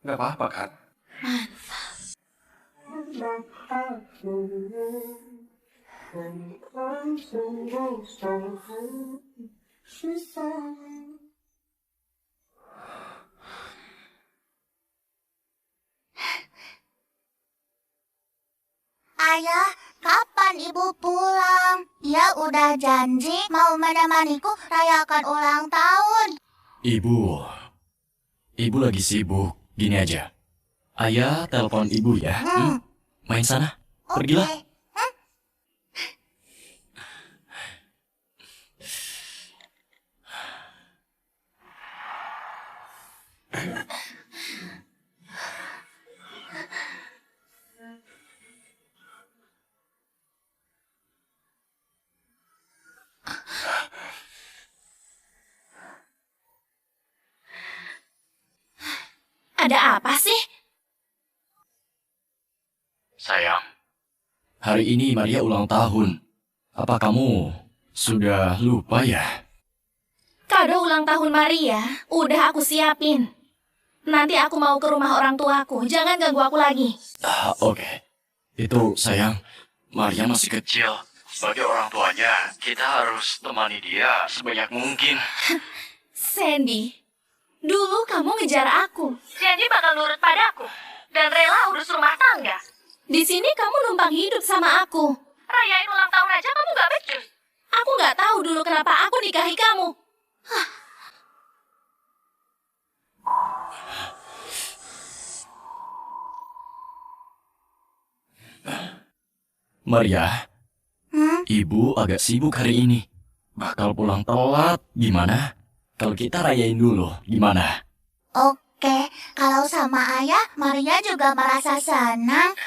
Nggak apa-apa kan? Ayah, kapan ibu pulang? Dia udah janji mau menemaniku rayakan ulang tahun. Ibu lagi sibuk. Gini aja. Ayah telepon ibu ya. Main sana. Pergilah. Oke. Ada apa sih? Sayang, hari ini Maria ulang tahun. Apa kamu sudah lupa ya? Kado ulang tahun Maria, udah aku siapin. Nanti aku mau ke rumah orang tuaku, jangan ganggu aku lagi. Oke. Itu sayang, Maria masih kecil. Sebagai orang tuanya, kita harus temani dia sebanyak mungkin. Sandy, dulu kamu ngejar aku. Janji bakal nurut padaku. Dan rela urus rumah tangga. Di sini kamu numpang hidup sama aku. Rayain ulang tahun aja kamu gak becus. Aku gak tahu dulu kenapa aku nikahi kamu. Maria, ibu agak sibuk hari ini. Bakal pulang telat, gimana? Kalau kita rayain dulu, gimana? Oke, kalau sama ayah, Maria juga merasa senang.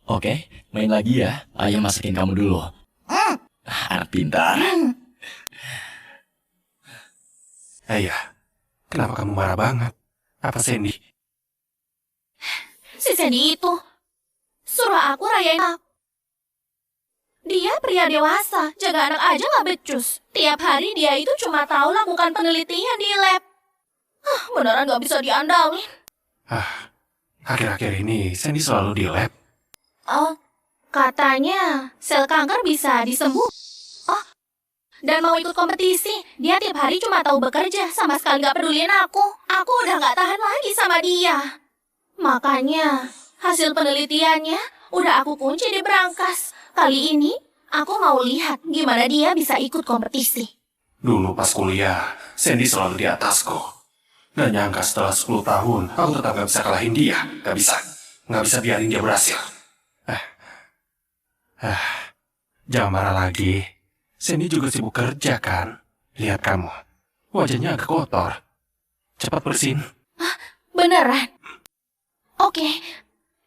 Oke, main lagi ya. Ayah masakin kamu dulu. Anak pintar. Ayah, kenapa kamu marah banget? Apa Sandy? Si Sandy itu suruh aku rayain aku. Dia pria dewasa, jaga anak aja gak becus. Tiap hari dia itu cuma tahu lakukan penelitian di lab. Beneran gak bisa diandalin. Akhir-akhir ini Sandy selalu di lab. Oh, katanya sel kanker bisa disembuh. Oh, dan mau ikut kompetisi. Dia tiap hari cuma tahu bekerja, sama sekali gak peduliin aku. Aku udah gak tahan lagi sama dia. Makanya hasil penelitiannya udah aku kunci di berangkas. Kali ini aku mau lihat gimana dia bisa ikut kompetisi. Dulu pas kuliah, Sandy selalu di atasku. Gak nyangka setelah 10 tahun, aku tetap gak bisa kalahin dia. Gak bisa. Gak bisa biarin dia berhasil. Jangan marah lagi. Sandy juga sibuk kerja kan? Lihat kamu. Wajahnya agak kotor. Cepat bersihin. Beneran? Oke,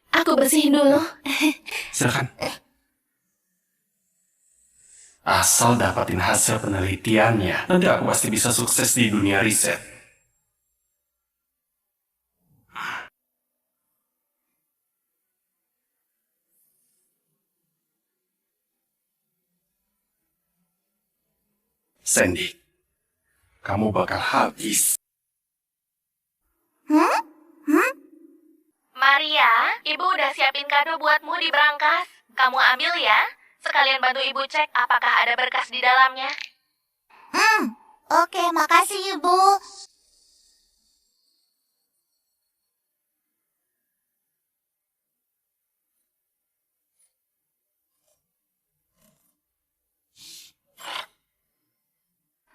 aku bersihin dulu. Silakan. Asal dapatin hasil penelitiannya, nanti aku pasti bisa sukses di dunia riset. Sandy, kamu bakal habis. Maria, ibu udah siapin kado buatmu di berangkas. Kamu ambil ya. Sekalian bantu ibu cek apakah ada berkas di dalamnya. Oke, makasih ibu.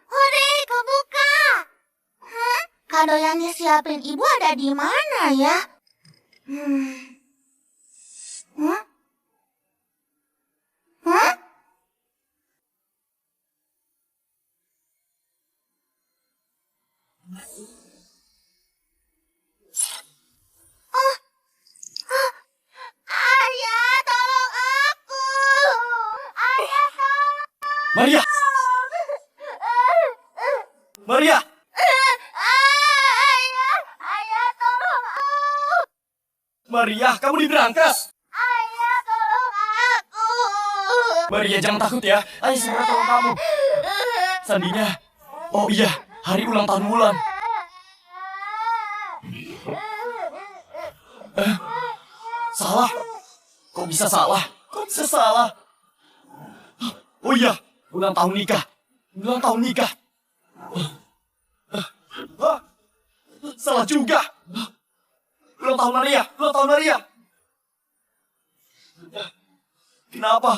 Hore, kebuka. Kado yang disiapin ibu ada di mana ya? Ayah, tolong aku. Ayah, tolong. Maria! Maria! Ayah, tolong aku. Maria, kamu di berangkas! Ayah, tolong aku. Maria, jangan takut ya. Ayah segera tolong kamu. Sandinya. Oh iya, hari ulang tahun Wulan. Salah. Kok bisa salah? Kok bisa salah? Oh iya, ulang tahun nikah. Ulang tahun nikah. Salah juga. Ulang tahun Maria. Ulang tahun Maria. Kenapa?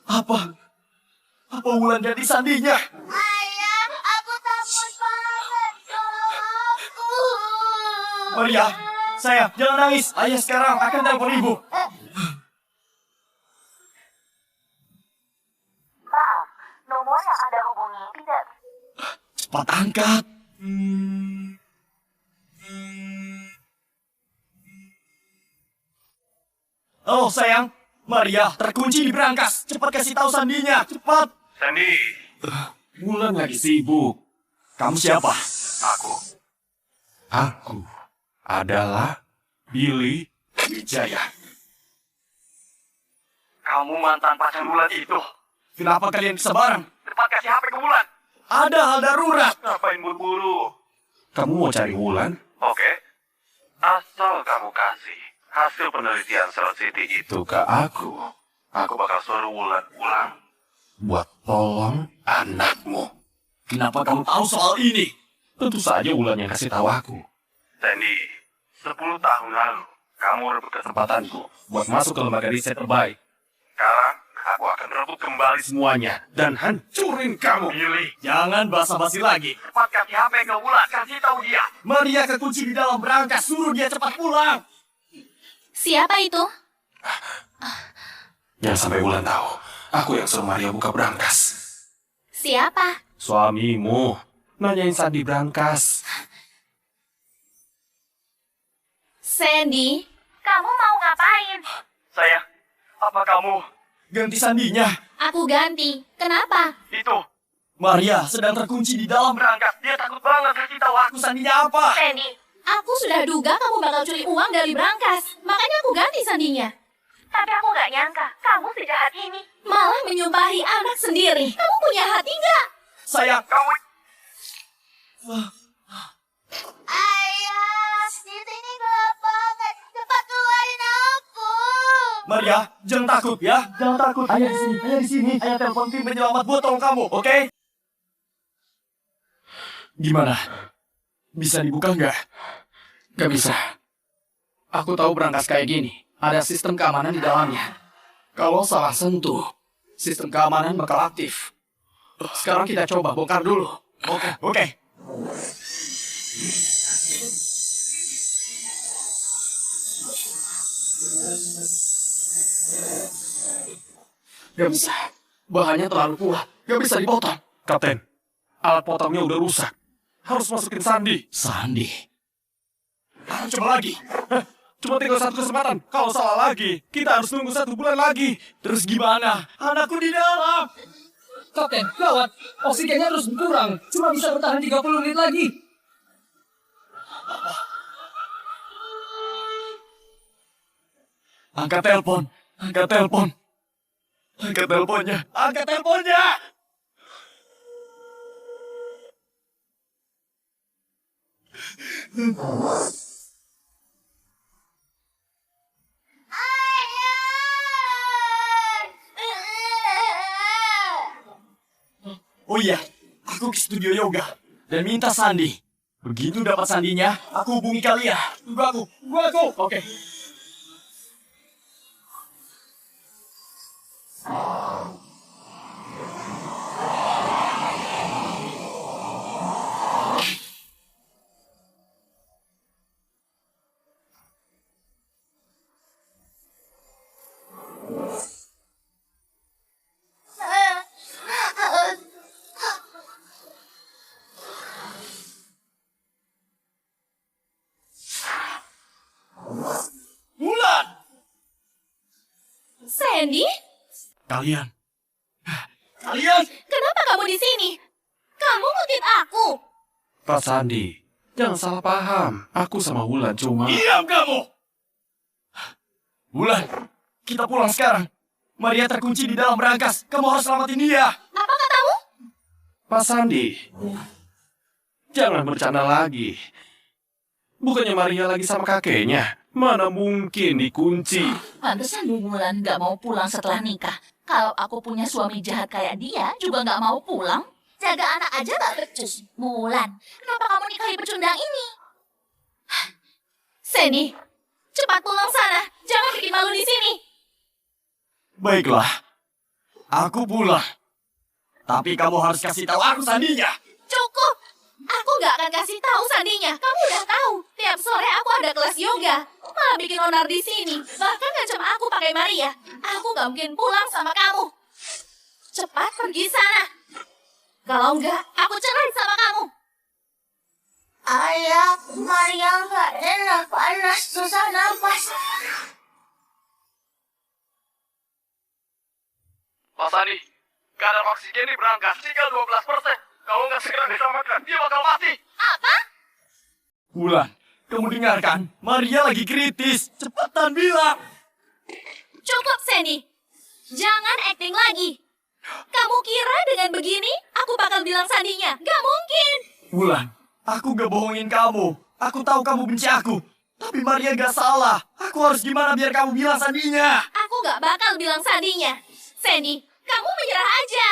Apa Wulan jadi Sandinya? Ayah, aku takut banget. Tolong aku. Maria, sayang, jangan nangis. Ayah sekarang akan telepon ibu. Maaf, nomor yang Anda hubungi tidak. Cepat angkat. Oh sayang, Maria terkunci di berangkas. Cepat kasih tahu Sandinya, cepat. Sandy, Wulan lagi sibuk. Kamu siapa? Aku adalah Billy Wijaya. Kamu mantan pacar Wulan itu. Kenapa kalian bisa bareng? Cepat kasih HP ke Wulan. Ada hal darurat. Ngapain buru-buru? Kamu mau cari Wulan? Oke. Asal kamu kasih hasil penelitian Sel City itu ke aku bakal suruh Wulan pulang buat tolong anakmu. Kenapa kamu tahu soal ini? Tentu saja Wulan yang kasih tahu aku. Sandy, 10 tahun lalu kamu rebut kesempatanku buat masuk ke lembaga riset terbaik. Sekarang aku akan rebut kembali semuanya dan hancurin kamu. Billy, jangan basa-basi lagi. Cepat kasih HP ke Wulan, kasih tahu dia. Maria kekunci di dalam berangkas, suruh dia cepat pulang. Siapa itu? Jangan sampai Wulan tahu. Aku yang suruh Maria buka berangkas. Siapa? Suamimu nanyain Sandy berangkas. Sandy, kamu mau ngapain? Sayang, apa kamu ganti Sandinya? Aku ganti. Kenapa? Itu. Maria sedang terkunci di dalam berangkas. Dia takut banget kasih tahu aku Sandinya apa. Sandy, aku sudah duga kamu bakal curi uang dari berangkas. Makanya aku ganti Sandinya. Tapi aku nggak nyangka kamu sejahat ini. Malah menyumpahi anak sendiri. Kamu punya hati nggak? Sayang, kamu... Ayah, di sini gelap banget. Cepat keluarin aku. Maria, jangan takut ya. Jangan takut. Ayah di sini, ayah di sini. Ayah telepon tim penyelamat buat tolong kamu, oke? Gimana? Bisa dibuka nggak? Gak bisa. Aku tahu berangkas kayak gini. Ada sistem keamanan di dalamnya. Kalau salah sentuh, sistem keamanan bakal aktif. Sekarang kita coba bongkar dulu. Oke. Gak bisa. Bahannya terlalu kuat. Gak bisa dipotong. Kapten, alat potongnya udah rusak. Harus masukin Sandy. Sandi. Coba lagi. Cuma tinggal satu kesempatan. Kalau salah lagi, kita harus tunggu 1 bulan lagi. Terus gimana? Anakku di dalam. Kapten, gawat. Oksigennya terus berkurang. Cuma bisa bertahan 30 menit lagi. Angkat telepon. Angkat telepon. Angkat teleponnya. Angkat teleponnya. Oh iya, aku ke studio yoga dan minta Sandy. Begitu dapat Sandinya, aku hubungi kalian. Tunggu aku. Oke. Wulan! Sandy, Kalian. kenapa kamu di sini? Kamu ngutip aku. Pak Sandy, jangan salah paham. Aku sama Wulan cuma... Diam kamu! Wulan, kita pulang sekarang. Maria terkunci di dalam berangkas. Kamu harus selamatin dia. Apa katamu? Pak Sandi, jangan bercanda lagi. Bukannya Maria lagi sama kakeknya? Mana mungkin dikunci? Pantesan Bu Wulan nggak mau pulang setelah nikah. Kalau aku punya suami jahat kayak dia, juga nggak mau pulang. Jaga anak aja gak becus. Bulan, kenapa kamu nikahi pecundang ini? Sandy, cepat pulang sana. Jangan bikin malu di sini. Baiklah, aku pulang. Tapi kamu harus kasih tahu aku sandinya. Cukup. Aku nggak akan kasih tahu sandinya. Kamu udah tahu. Tiap sore aku ada kelas yoga. Malah bikin onar di sini. Bahkan ngancam aku pakai Maria. Aku nggak mungkin pulang sama kamu. Cepat pergi sana. Kalau enggak, aku cerai sama kamu. Ayah, Maria gak enak, panas, susah nafas. Pak Sandi, kadar oksigen di berangkas tinggal 12%. Kalau nggak segera diselamatkan, dia bakal mati. Apa? Wulan, kamu dengarkan? Maria lagi kritis. Cepetan bilang. Cukup, Sandy. Jangan acting lagi. Kamu kira dengan begini, aku bakal bilang sandinya? Gak mungkin. Wulan, aku gak bohongin kamu. Aku tahu kamu benci aku. Tapi Maria gak salah. Aku harus gimana biar kamu bilang sandinya? Aku gak bakal bilang sandinya. Sandy, kamu menyerah aja.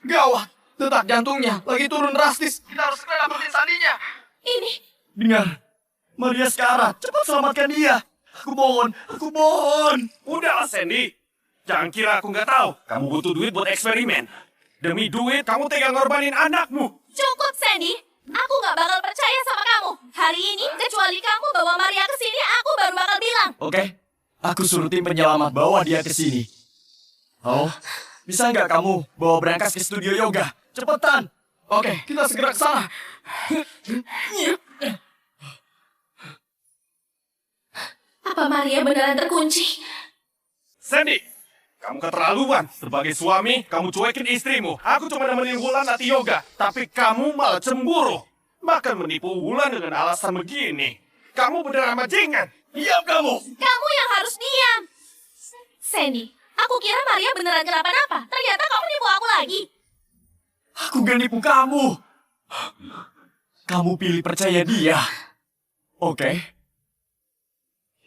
Gawat, detak jantungnya lagi turun drastis. Kita harus segera dapetin sandinya. Ini, Dengar, Maria sekarang. Cepat selamatkan dia. Aku mohon. Udahlah, Sandy. Jangan kira aku nggak tahu. Kamu butuh duit buat eksperimen. Demi duit, kamu tega ngorbanin anakmu. cukup, Sandy. Aku gak bakal percaya sama kamu. Hari ini, kecuali kamu bawa Maria ke sini, aku baru bakal bilang. Oke, aku suruh tim penyelamat bawa dia ke sini. Oh, bisa nggak kamu bawa berangkas ke studio yoga? Cepetan. Oke, kita segera ke sana. Apa Maria beneran terkunci? Sandy, kamu keterlaluan. Sebagai suami, kamu cuekin istrimu. Aku cuma nemenin Wulan latih yoga. Tapi kamu malah cemburu. Bahkan menipu Wulan dengan alasan begini. Kamu beneran bajingan. Diam kamu. Kamu yang harus diam. Sandy, aku kira Maria beneran kenapa-napa. Ternyata kamu nipu aku lagi. Aku gak nipu kamu. Kamu pilih percaya dia. Oke.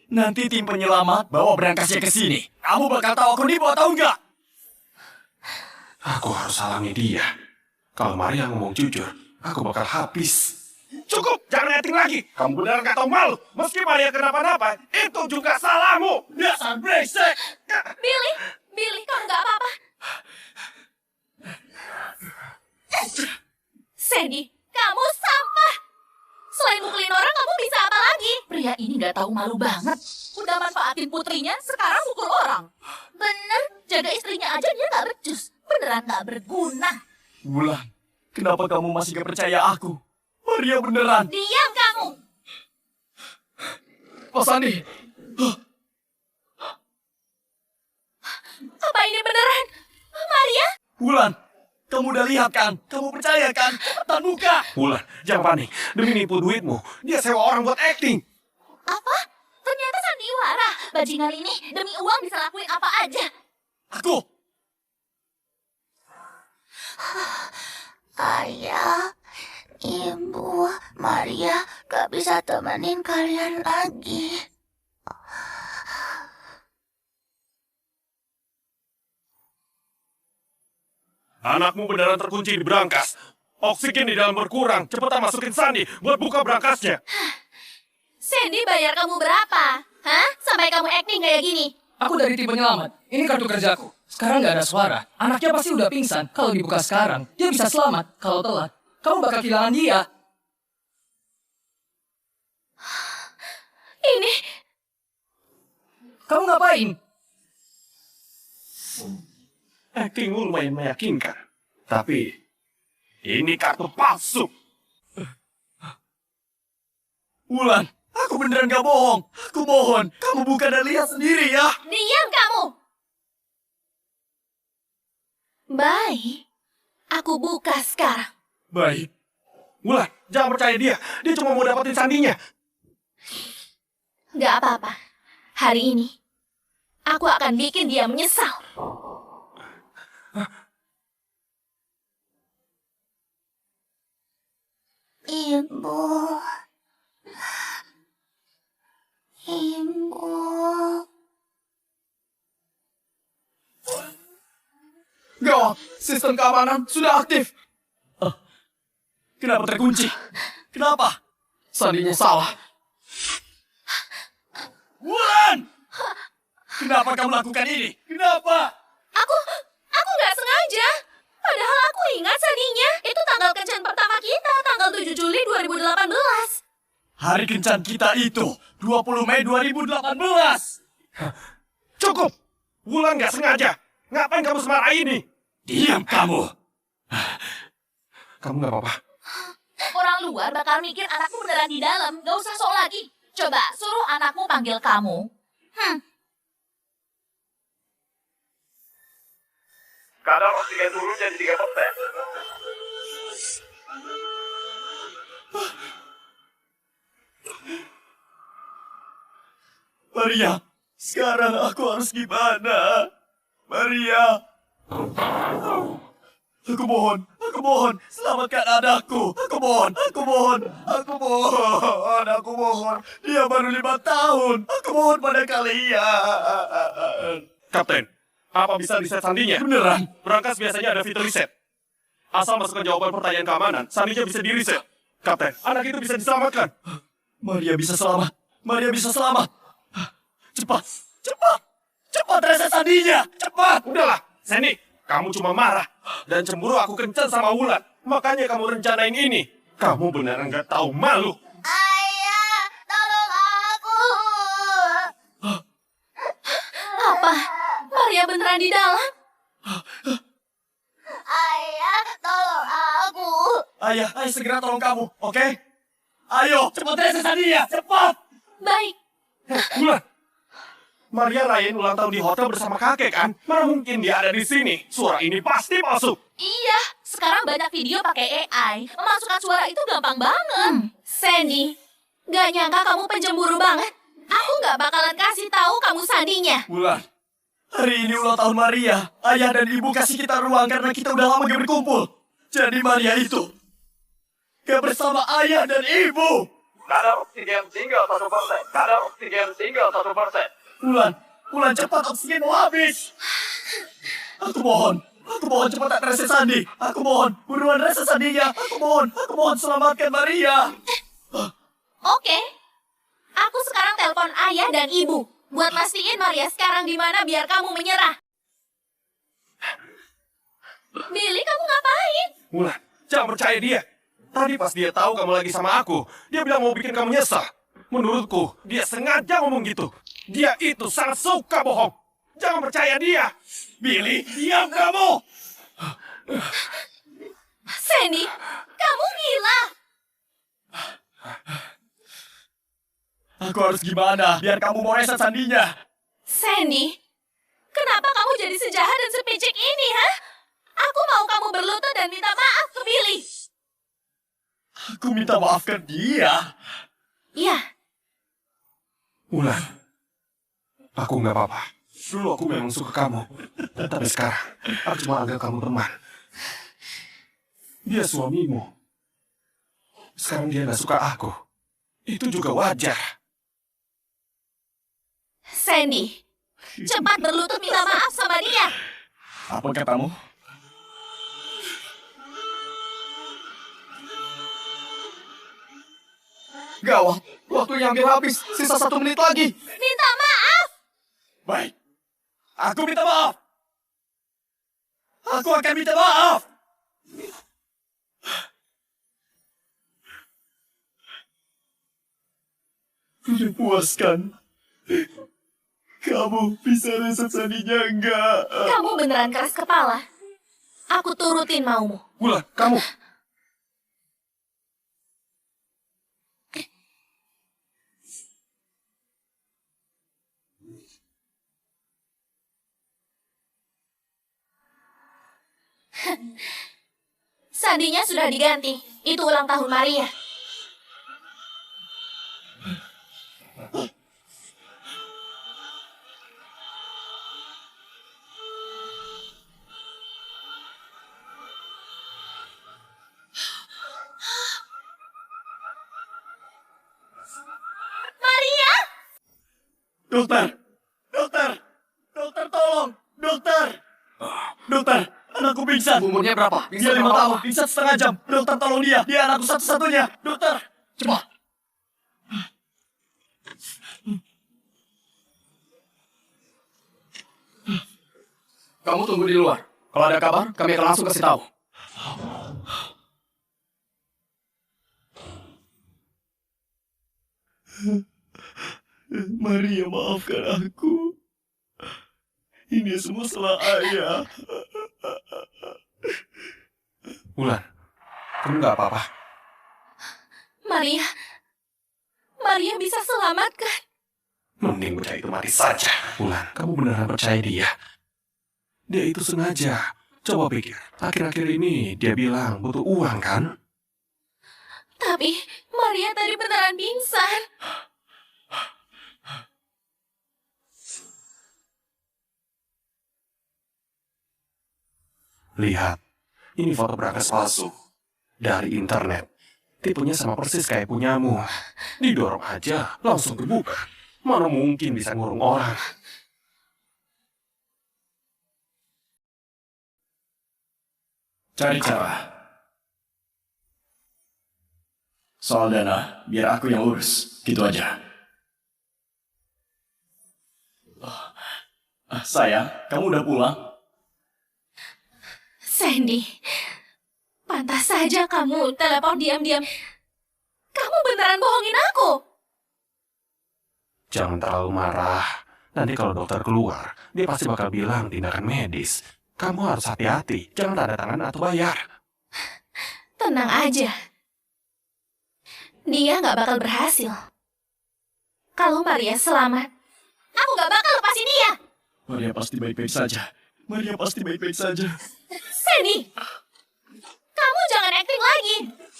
Nanti tim penyelamat bawa berangkasnya ke sini. Kamu bakal tahu aku nipu atau enggak? Aku harus halangi dia. Kalau Maria ngomong jujur, aku bakal habis. Cukup, jangan acting lagi. Kamu beneran gak tahu malu. Meski Maria kenapa-napa, itu juga salahmu. Dasar brengsek. Billy, kamu gak apa-apa. Sandy, kamu sampah. Selain mukulin orang, kamu bisa apa lagi? Pria ini nggak tahu malu banget. Udah manfaatin putrinya, sekarang mukul orang. Bener, jaga istrinya aja dia gak becus. Beneran gak berguna. Wulan, kenapa kamu masih gak percaya aku? Maria beneran. Diam kamu. Pak Sandi, Apa ini beneran? Maria? Wulan, kamu udah lihat kan? Kamu percaya kan? Cepetan buka. Wulan, jangan panik. Demi nipu duitmu, dia sewa orang buat acting. Apa? Ternyata sandiwara. Bajingan ini demi uang bisa lakuin apa aja. Aku. Ayah, Ibu, Maria gak bisa temenin kalian lagi. Anakmu beneran terkunci di berangkas. Oksigen di dalam berkurang. Cepetan masukin Sandy buat buka berangkasnya. Sandy bayar kamu berapa? Hah? Sampai kamu acting kayak gini? aku dari tim penyelamat. Ini kartu kerjaku. Sekarang nggak ada suara. Anaknya pasti udah pingsan. Kalau dibuka sekarang, dia bisa selamat. Kalau telat, kamu bakal kehilangan dia. Ini, Kamu ngapain? Actingmu lumayan meyakinkan. Tapi, ini kartu palsu. Wulan, aku beneran gak bohong. Aku mohon, kamu buka dan lihat sendiri ya. diam kamu. Baik, aku buka sekarang. Baik. Wulan, jangan percaya dia. Dia cuma mau dapetin Sandinya. Gak apa-apa. Hari ini, aku akan bikin dia menyesal. Ibu. Ibu. Gawat, sistem keamanan sudah aktif. Kenapa terkunci? Kenapa? Sandinya salah. Wulan! Kenapa kamu lakukan ini? Kenapa? Aku nggak sengaja. Padahal aku ingat sandinya. Itu tanggal kencan pertama kita, tanggal 7 Juli 2018. Hari kencan kita itu 20 Mei 2018. Cukup! Wulan nggak sengaja. Ngapain kamu semarah ini? Diam kamu. Kamu nggak apa-apa? Orang luar bakal mikir anakku beneran di dalam. Gak usah sok lagi. Coba suruh anakmu panggil kamu. Kadar oksigen turun jadi 3%. Maria, sekarang aku harus gimana? Maria. Aku mohon, selamatkan anakku. Aku mohon. Dia baru 5 tahun. Aku mohon pada kalian. Kapten, apa bisa riset sandinya? Beneran? Berangkas biasanya ada fitur riset. Asal masukkan jawaban pertanyaan keamanan, sandinya bisa diriset. Kapten, anak itu bisa diselamatkan. Maria bisa selamat. Cepat reset sandinya. Cepat. Udahlah, Sandy, kamu cuma marah dan cemburu aku kencan sama Wulan. Makanya kamu rencanain ini. Kamu beneran nggak tahu malu. Ayah, tolong aku. Apa? Maria beneran di dalam? Ayah, tolong aku. Ayah segera tolong kamu, oke? Ayo, cepat reset sandinya, cepat. Baik. Wulan, Maria rayain ulang tahun di hotel bersama kakek kan? Mana mungkin dia ada di sini? Suara ini pasti palsu. Iya, sekarang banyak video pakai AI. Memasukkan suara itu gampang banget. Sandy, gak nyangka kamu pencemburu banget. Aku gak bakalan kasih tahu kamu sandinya. Wulan, hari ini ulang tahun Maria. Ayah dan ibu kasih kita ruang karena kita udah lama gak berkumpul. Jadi Maria itu gak bersama ayah dan ibu. Kadar oksigen tinggal 1%. Wulan, cepat oksigen mau habis. Aku mohon cepat reset sandi. Aku mohon, buruan reset sandinya. Aku mohon selamatkan Maria. Oke. Aku sekarang telepon ayah dan ibu. Buat mastiin Maria sekarang di mana biar kamu menyerah. Billy, kamu ngapain? Wulan, jangan percaya dia. Tadi pas dia tahu kamu lagi sama aku, dia bilang mau bikin kamu nyesal. Menurutku, dia sengaja ngomong gitu. Dia itu sangat suka bohong. Jangan percaya dia. Billy, diam kamu. Sandy, kamu gila. Aku harus gimana biar kamu mau reset sandinya? Sandy, kenapa kamu jadi sejahat dan sepicik ini, ha? Aku mau kamu berlutut dan minta maaf ke Billy. Aku minta maaf ke dia. Iya, Wulan, aku nggak apa-apa. Dulu aku memang suka kamu. Tapi sekarang, aku cuma anggap kamu teman. Dia suamimu. Sekarang dia nggak suka aku. Itu juga wajar. Sandy, cepat berlutut minta maaf sama dia. Apa katamu? Gawat, waktunya hampir habis. Sisa 1 menit lagi. Minta maaf. Baik, aku minta maaf. Aku akan minta maaf. Udah puas kan? Kamu bisa reset sandinya enggak? Kamu beneran keras kepala. Aku turutin maumu. Wulan, kamu. Sandinya sudah diganti. Itu ulang tahun Maria. Dokter! Dokter! Dokter, tolong! Dokter! Dokter, anakku pingsan. Umurnya berapa? Dia 5 tahun, pingsan setengah jam. Dokter, tolong dia. Dia anakku satu-satunya. Dokter, Cepat. Kamu tunggu di luar. Kalau ada kabar, kami akan langsung kasih tahu. Maria, maafkan aku. Ini semua salah ayah. Wulan, kamu nggak apa-apa? Maria bisa selamatkan. Mending bocah itu mati saja. Wulan, kamu beneran percaya dia? Dia itu sengaja. Coba pikir, akhir-akhir ini dia bilang butuh uang kan? Tapi Maria tadi beneran pingsan. Lihat, ini foto berangkas palsu. Dari internet. Tipenya sama persis kayak punyamu. Didorong aja, langsung kebuka. Mana mungkin bisa ngurung orang? Cari cara. Soal dana, biar aku yang urus. Gitu aja. Sayang, kamu udah pulang? Sandy, pantas saja kamu telepon diam-diam. Kamu beneran bohongin aku. Jangan terlalu marah. Nanti kalau dokter keluar, dia pasti bakal bilang tindakan medis. Kamu harus hati-hati, jangan tanda tangan atau bayar. Tenang aja. Dia nggak bakal berhasil. Kalau Maria selamat, aku nggak bakal lepasin dia. Maria pasti baik-baik saja. Maria pasti baik-baik saja. Sandy, kamu jangan acting lagi.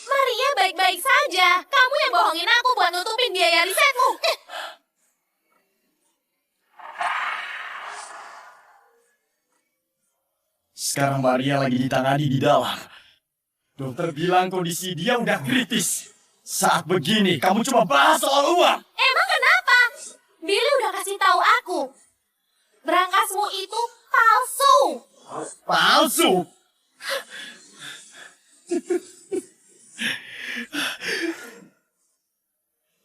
Maria baik-baik saja. Kamu yang bohongin aku buat nutupin biaya risetmu. Sekarang Maria lagi ditangani di dalam. Dokter bilang kondisi dia udah kritis. Saat begini, kamu cuma bahas soal uang. Emang kenapa? Billy udah kasih tahu aku. Berangkasmu itu palsu. Palsu?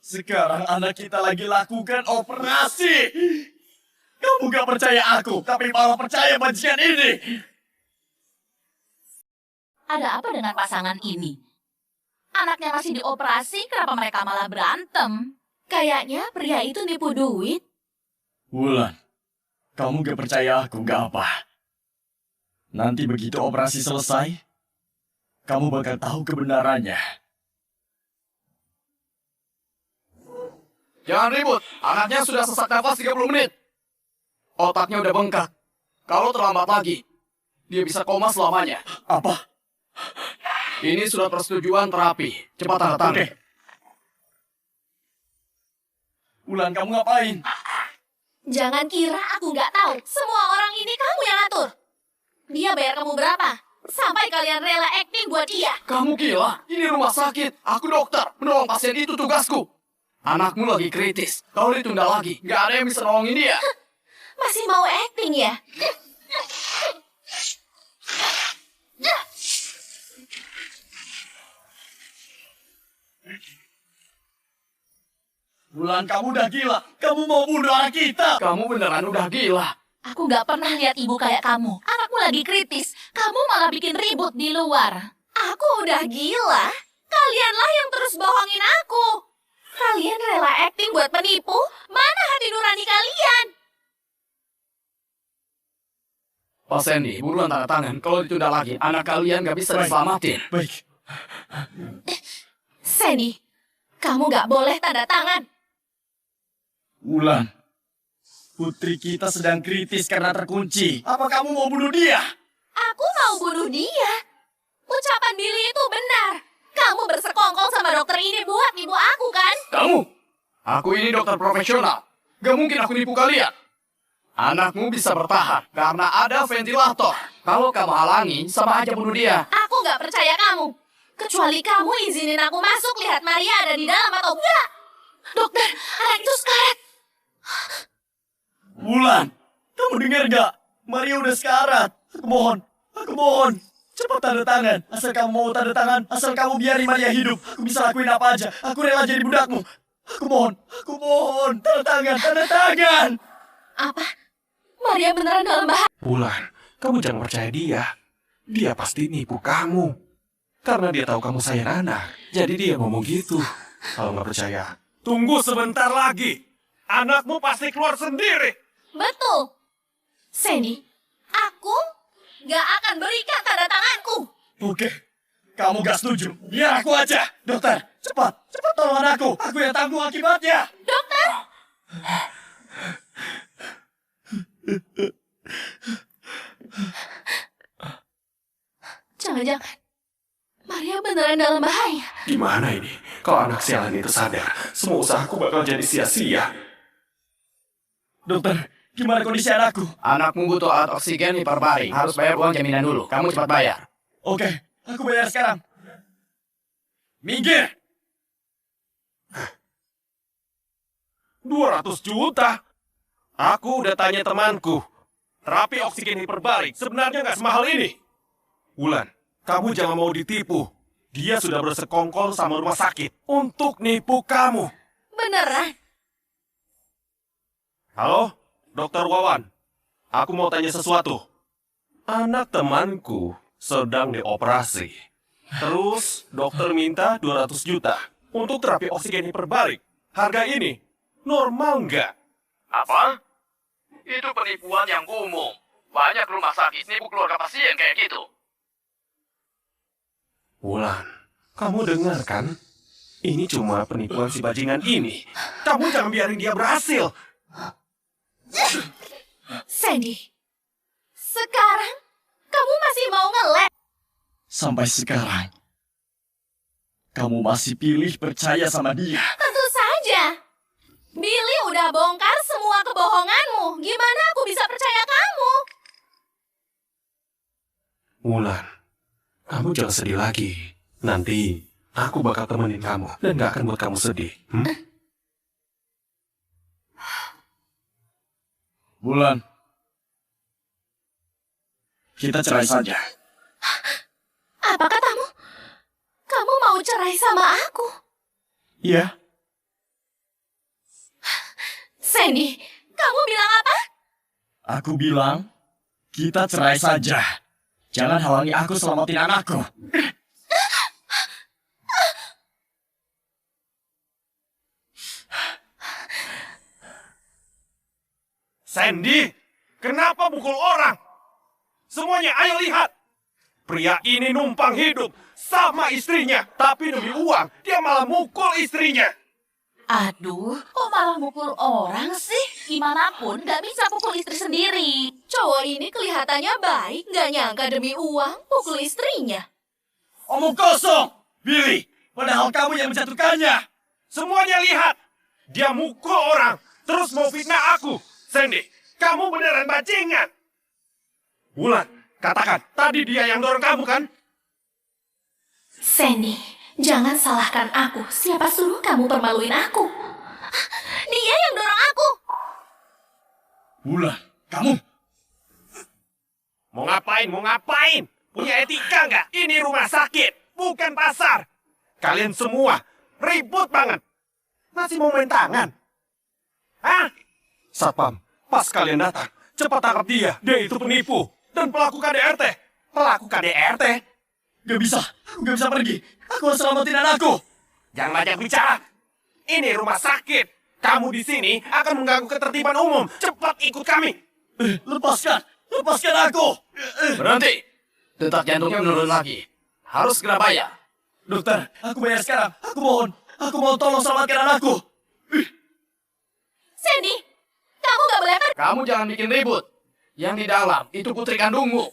Sekarang anak kita lagi lakukan operasi. Kamu gak percaya aku, tapi malah percaya bajingan ini. Ada apa dengan pasangan ini? Anaknya masih dioperasi, kenapa mereka malah berantem? Kayaknya pria itu nipu duit. Wulan, kamu gak percaya aku gak apa. Nanti begitu operasi selesai, kamu bakal tahu kebenarannya. Jangan ribut. Anaknya sudah sesak nafas 30 menit. Otaknya udah bengkak. Kalau terlambat lagi, dia bisa koma selamanya. Apa? Ini surat persetujuan terapi. Cepat tanda tangan. Oke. Wulan, kamu ngapain? Jangan kira aku nggak tahu. Semua orang ini kamu yang atur. Dia bayar kamu berapa? Sampai kalian rela acting buat dia. Kamu gila? Ini rumah sakit. Aku dokter. Menolong pasien itu tugasku. Anakmu lagi kritis. Kalau ditunda lagi, nggak ada yang bisa nolongin dia. Masih mau acting ya? Wulan, kamu udah gila. Kamu mau bunuh anak kita. Kamu beneran udah gila. Aku nggak pernah lihat ibu kayak kamu. Anakmu lagi kritis. Kamu malah bikin ribut di luar. Aku udah gila. Kalianlah yang terus bohongin aku. Kalian rela acting buat penipu? Mana hati nurani kalian? Pak Sandy, buruan tanda tangan. Kalau ditunda lagi, anak kalian gak bisa diselamatin. Baik. Sandy, kamu gak boleh tanda tangan. Wulan, putri kita sedang kritis karena terkunci. Apa kamu mau bunuh dia? Aku mau bunuh dia. Ucapan Billy itu benar. Kamu bersekongkol sama dokter ini buat nipu aku, kan? Kamu? Aku ini dokter profesional. Gak mungkin aku nipu kalian. Anakmu bisa bertahan karena ada ventilator. Kalau kamu halangi, sama aja bunuh dia. Aku gak percaya kamu. Kecuali kamu izinin aku masuk lihat Maria ada di dalam atau enggak. Dokter, anak itu sekarat. Wulan, kamu dengar gak? Maria udah sekarat. Aku mohon. Cepat tanda tangan. Asal kamu mau tanda tangan, asal kamu biarin Maria hidup. Aku bisa lakuin apa aja. Aku rela jadi budakmu. Aku mohon. Tanda tangan. Apa? Maria beneran dalam bahaya? Wulan, kamu jangan percaya dia. Dia pasti nipu kamu. Karena dia tahu kamu sayang anak. Jadi dia ngomong gitu. Kalau nggak percaya, tunggu sebentar lagi. Anakmu pasti keluar sendiri. Betul. Sandy, aku gak akan berikan tanda tanganku. Oke, kamu gak setuju. Biar aku aja. Dokter, cepat tolong anakku. Aku yang tanggung akibatnya. Dokter! Jangan-jangan Maria beneran dalam bahaya. Gimana ini? Kalau anak sialan itu sadar, semua usahaku bakal jadi sia-sia. Dokter, gimana kondisi anakku? Anakmu butuh alat oksigen hiperbarik. Harus bayar uang jaminan dulu. Kamu cepat bayar. Oke, aku bayar sekarang. Minggir! 200 juta? Aku udah tanya temanku. Terapi oksigen hiperbarik sebenarnya nggak semahal ini. Wulan, kamu jangan mau ditipu. Dia sudah bersekongkol sama rumah sakit untuk nipu kamu. Beneran? Halo, Dokter Wawan. Aku mau tanya sesuatu. Anak temanku sedang dioperasi. Terus dokter minta 200 juta untuk terapi oksigen hiperbarik. Harga ini normal nggak? Apa? Itu penipuan yang umum. Banyak rumah sakit nipu keluarga pasien kayak gitu. Wulan, kamu dengar kan? Ini cuma penipuan si bajingan ini. Kamu jangan biarin dia berhasil. Sandy, sekarang kamu masih mau ngelek? Sampai sekarang, kamu masih pilih percaya sama dia. Tentu saja. Billy udah bongkar semua kebohonganmu. Gimana aku bisa percaya kamu? Wulan, kamu jangan sedih lagi. Nanti aku bakal temenin kamu dan gak akan buat kamu sedih. Wulan, kita cerai saja. Apa katamu? Kamu mau cerai sama aku? Iya. Sandy, kamu bilang apa? Aku bilang, kita cerai saja. Jangan halangi aku selamatin anakku. Sandy, kenapa pukul orang? Semuanya ayo lihat. Pria ini numpang hidup sama istrinya. Tapi demi uang, dia malah mukul istrinya. Aduh, kok malah mukul orang sih? Gimana pun gak bisa pukul istri sendiri. Cowok ini kelihatannya baik, gak nyangka demi uang pukul istrinya. Omong kosong, Billy. Padahal kamu yang menjatuhkannya. Semuanya lihat. Dia mukul orang, terus mau fitnah aku. Sandy, kamu beneran bajingan. Wulan, katakan, tadi dia yang dorong kamu kan? Sandy, jangan salahkan aku. Siapa suruh kamu permaluin aku? Dia yang dorong aku. Wulan, kamu. Mau ngapain? Punya etika nggak? Ini rumah sakit, bukan pasar. Kalian semua ribut banget. Masih mau main tangan? Hah? Satpam, pas kalian datang, cepat tangkap dia. Dia itu penipu dan pelaku KDRT. Pelaku KDRT? Gak bisa, aku gak bisa pergi. Aku harus selamatin anakku. Jangan banyak bicara. Ini rumah sakit. Kamu di sini akan mengganggu ketertiban umum. Cepat ikut kami. Lepaskan aku. Berhenti. Detak jantungnya menurun lagi. Harus segera bayar. Dokter, aku bayar sekarang. Aku mohon tolong selamatkan anakku. Sandy, kamu gak boleh pergi. Kamu jangan bikin ribut. Yang di dalam itu putri kandungmu.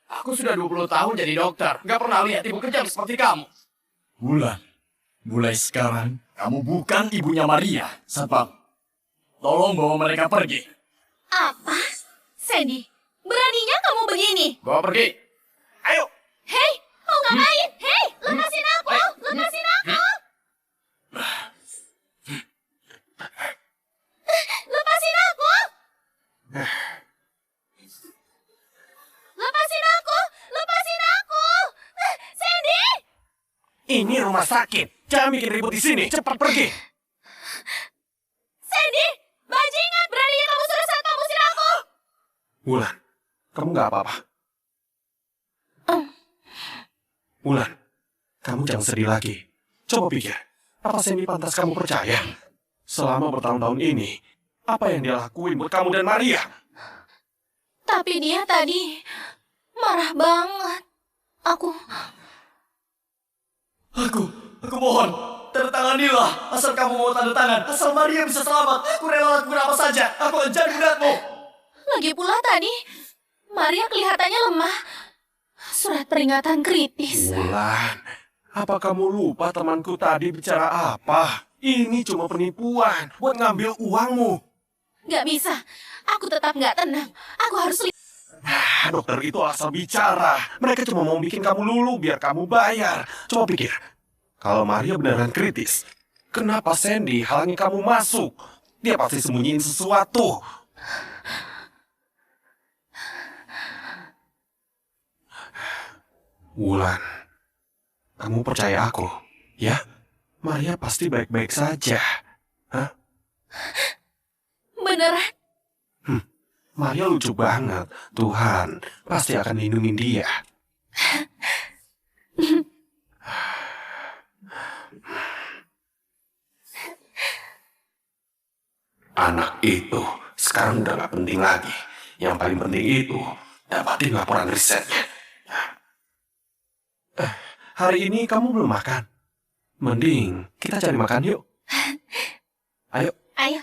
Aku sudah 20 tahun jadi dokter. Gak pernah lihat ibu kejam seperti kamu. Wulan, mulai sekarang kamu bukan ibunya Maria. Satpam, tolong bawa mereka pergi. Apa? Sandy, beraninya kamu begini? Bawa pergi. Ayo. Hei, mau ngapain? Hei, lepasin aku! Lepasin aku! Lepasin aku! Ini rumah sakit. Jangan bikin ribut di sini. Cepat pergi. Sandy, bajingan, beraninya kamu suruh saat kamu usir aku. Wulan, kamu nggak apa-apa. Wulan, kamu jangan sedih lagi. Coba pikir, apa Sandy pantas kamu percaya? Selama bertahun-tahun ini, apa yang dia lakuin buat kamu dan Maria? Tapi dia tadi marah banget. Aku mohon, tanda tanganilah. Asal kamu mau tanda tangan, asal Maria bisa selamat, aku rela lakukan apa saja. Aku akan jadi budakmu. lagi pula tadi, Maria kelihatannya lemah. Surat peringatan kritis. Wulan, apa kamu lupa temanku tadi bicara apa? Ini cuma penipuan buat ngambil uangmu. Gak bisa, aku tetap gak tenang. Aku harus Dokter itu asal bicara. Mereka cuma mau bikin kamu lulu biar kamu bayar. Coba pikir, kalau Maria beneran kritis, kenapa Sandy halangi kamu masuk? Dia pasti sembunyiin sesuatu. Wulan, kamu percaya aku, ya? Maria pasti baik-baik saja. Hah? beneran. Maria lucu banget. Tuhan pasti akan lindungi dia. Anak itu sekarang udah gak penting lagi. Yang paling penting itu dapatin laporan risetnya. Hari ini kamu belum makan. Mending kita cari makan yuk. Ayo. Ayo.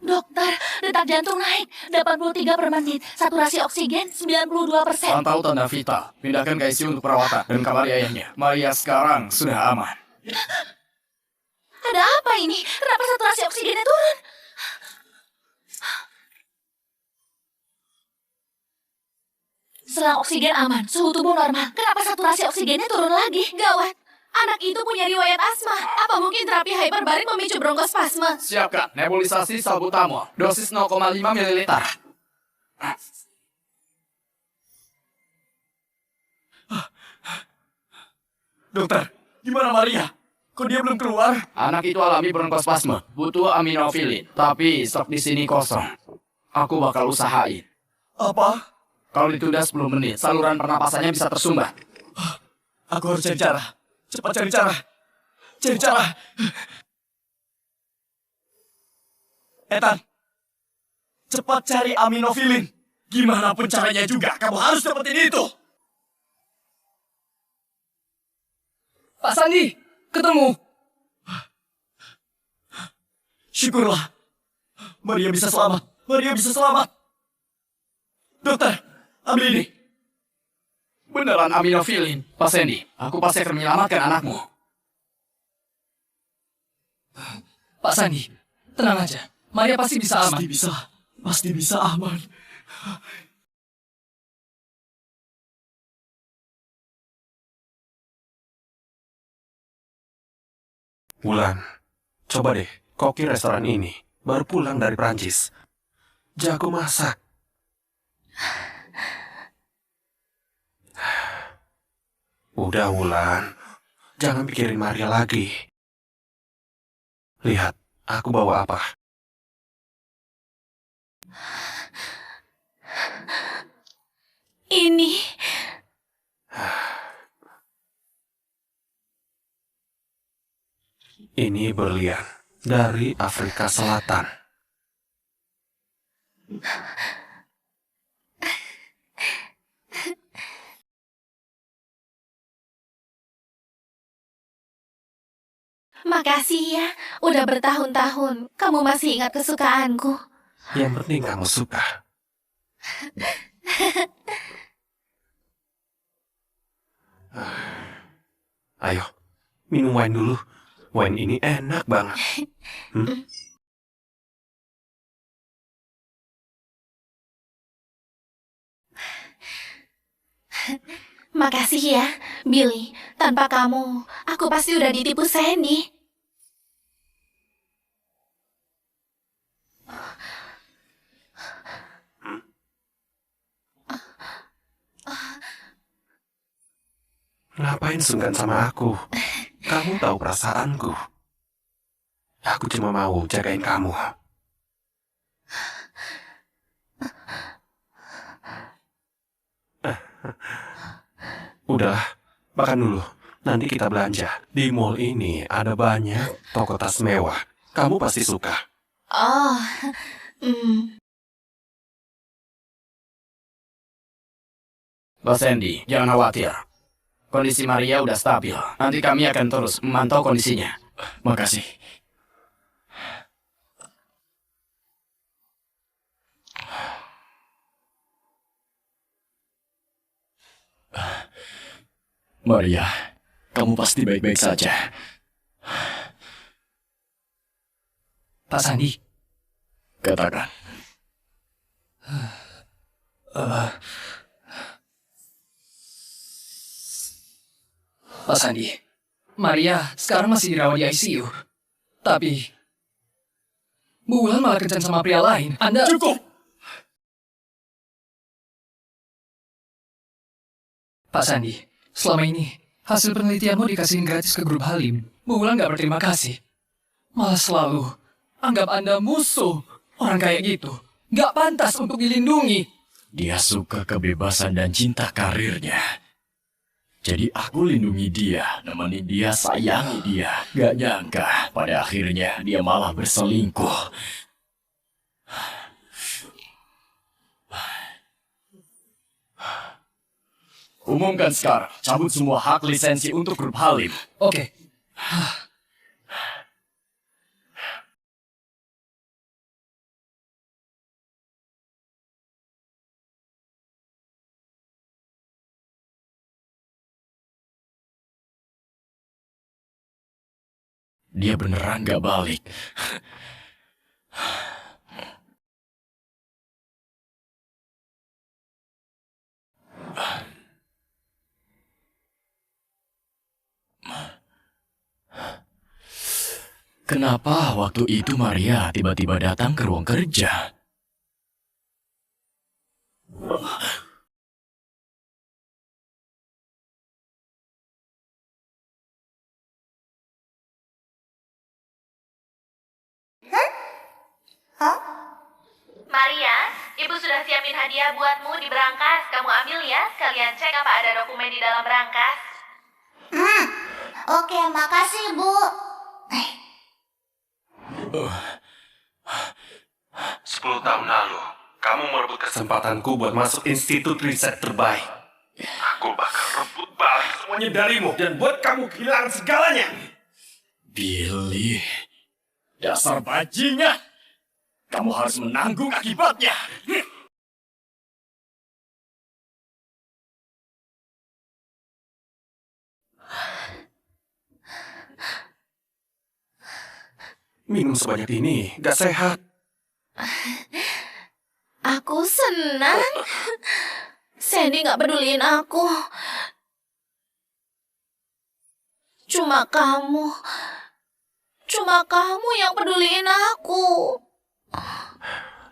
Dokter, detak jantung naik 83 per menit, saturasi oksigen 92%. Pantau tanda vital, pindahkan ke ICU untuk perawatan dan kabari ayahnya. Maria sekarang sudah aman. Ada apa ini? Kenapa saturasi oksigennya turun? Selang oksigen aman, suhu tubuh normal. Kenapa saturasi oksigennya turun lagi? Gawat. Anak itu punya riwayat asma. Apa mungkin terapi hyperbarik memicu bronkospasme? Siapkan nebulisasi salbutamol, dosis 0,5 ml. Dokter, gimana Maria? Kok dia belum keluar? Anak itu alami bronkospasme, butuh aminofilin. Tapi stok di sini kosong. Aku bakal usahain. Apa? Kalau ditunda 10 menit, saluran pernapasannya bisa tersumbat. Aku harus cari cara. Cepat cari cara. Cari cara. Ethan, cepat cari aminofilin. Gimana pun caranya juga, kamu harus dapetin itu. Pak Sandi, ketemu. Syukurlah. Maria bisa selamat. Maria bisa selamat. Dokter, ambil ini. Beneran aminofilin. Pak Sandy, aku pasti akan menyelamatkan anakmu. Pak Sandi, tenang aja. Maria pasti bisa aman. Pasti bisa aman. Wulan, coba deh koki restoran ini. Baru pulang dari Prancis. Jago masak. Udah Wulan, jangan pikirin Maria lagi. Lihat, aku bawa apa? Ini Ini berlian dari Afrika Selatan. makasih ya. Udah bertahun-tahun kamu masih ingat kesukaanku. Yang penting kamu suka. Ayo, minum wine dulu. Wine ini enak banget. Makasih ya, Billy. Tanpa kamu, aku pasti udah ditipu Sandy. Ngapain sungkan sama aku? Kamu tahu perasaanku. Aku cuma mau jagain kamu. Udahlah, makan dulu. Nanti kita belanja. Di mall ini ada banyak toko tas mewah. Kamu pasti suka. Oh, hmm. Bos Andy, jangan khawatir. Kondisi Maria udah stabil. Nanti kami akan terus memantau kondisinya. Makasih. Maria, kamu pasti baik-baik saja. Pak Sandi, Katakan. Pak Sandi, Maria sekarang masih dirawat di ICU. Tapi, Bu Wulan malah kencan sama pria lain. Anda... Cukup! Pak Sandi, selama ini hasil penelitianmu dikasihin gratis ke grup Halim. Bu Wulan gak berterima kasih. Malah selalu anggap Anda musuh. Orang kayak gitu gak pantas untuk dilindungi. Dia suka kebebasan dan cinta karirnya. Jadi aku lindungi dia, nemeni dia, sayangi dia. Gak nyangka, pada akhirnya dia malah berselingkuh. Umumkan sekarang, cabut semua hak lisensi untuk grup Halim. Oke. Dia beneran gak balik. Kenapa waktu itu Maria tiba-tiba datang ke ruang kerja? Maria, ibu sudah siapin hadiah buatmu di berangkas. Kamu ambil ya, sekalian cek apa ada dokumen di dalam berangkas. Oke, makasih, Bu. 10 tahun lalu, kamu merebut kesempatanku buat masuk institut riset terbaik. Aku bakal rebut balik semuanya darimu dan buat kamu kehilangan segalanya. Billy, dasar bajingan. Kamu harus menanggung akibatnya. Minum sebanyak ini gak sehat. Aku senang. Sandy gak peduliin aku. Cuma kamu yang peduliin aku.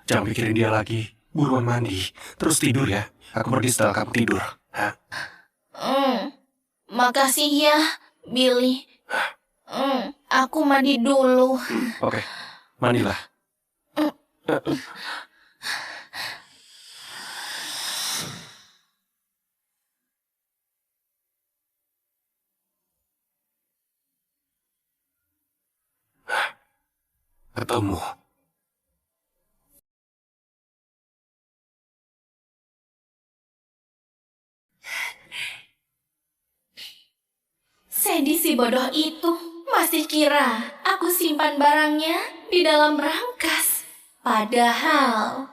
Jangan pikirin dia lagi. Buruan mandi. Terus tidur ya. Aku pergi setelah kamu tidur. Hah? Makasih ya, Billy. Aku mandi dulu. Oke, mandilah. Ketemu. Sandy si bodoh itu masih kira aku simpan barangnya di dalam berangkas. Padahal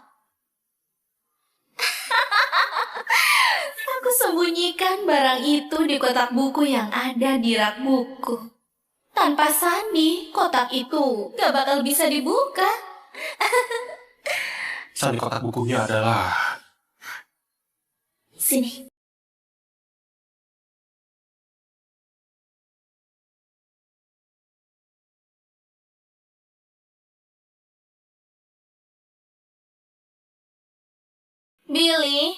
aku sembunyikan barang itu di kotak buku yang ada di rak buku. Tanpa Sandy, kotak itu gak bakal bisa dibuka. Sandi kotak bukunya adalah... Sini. Billy?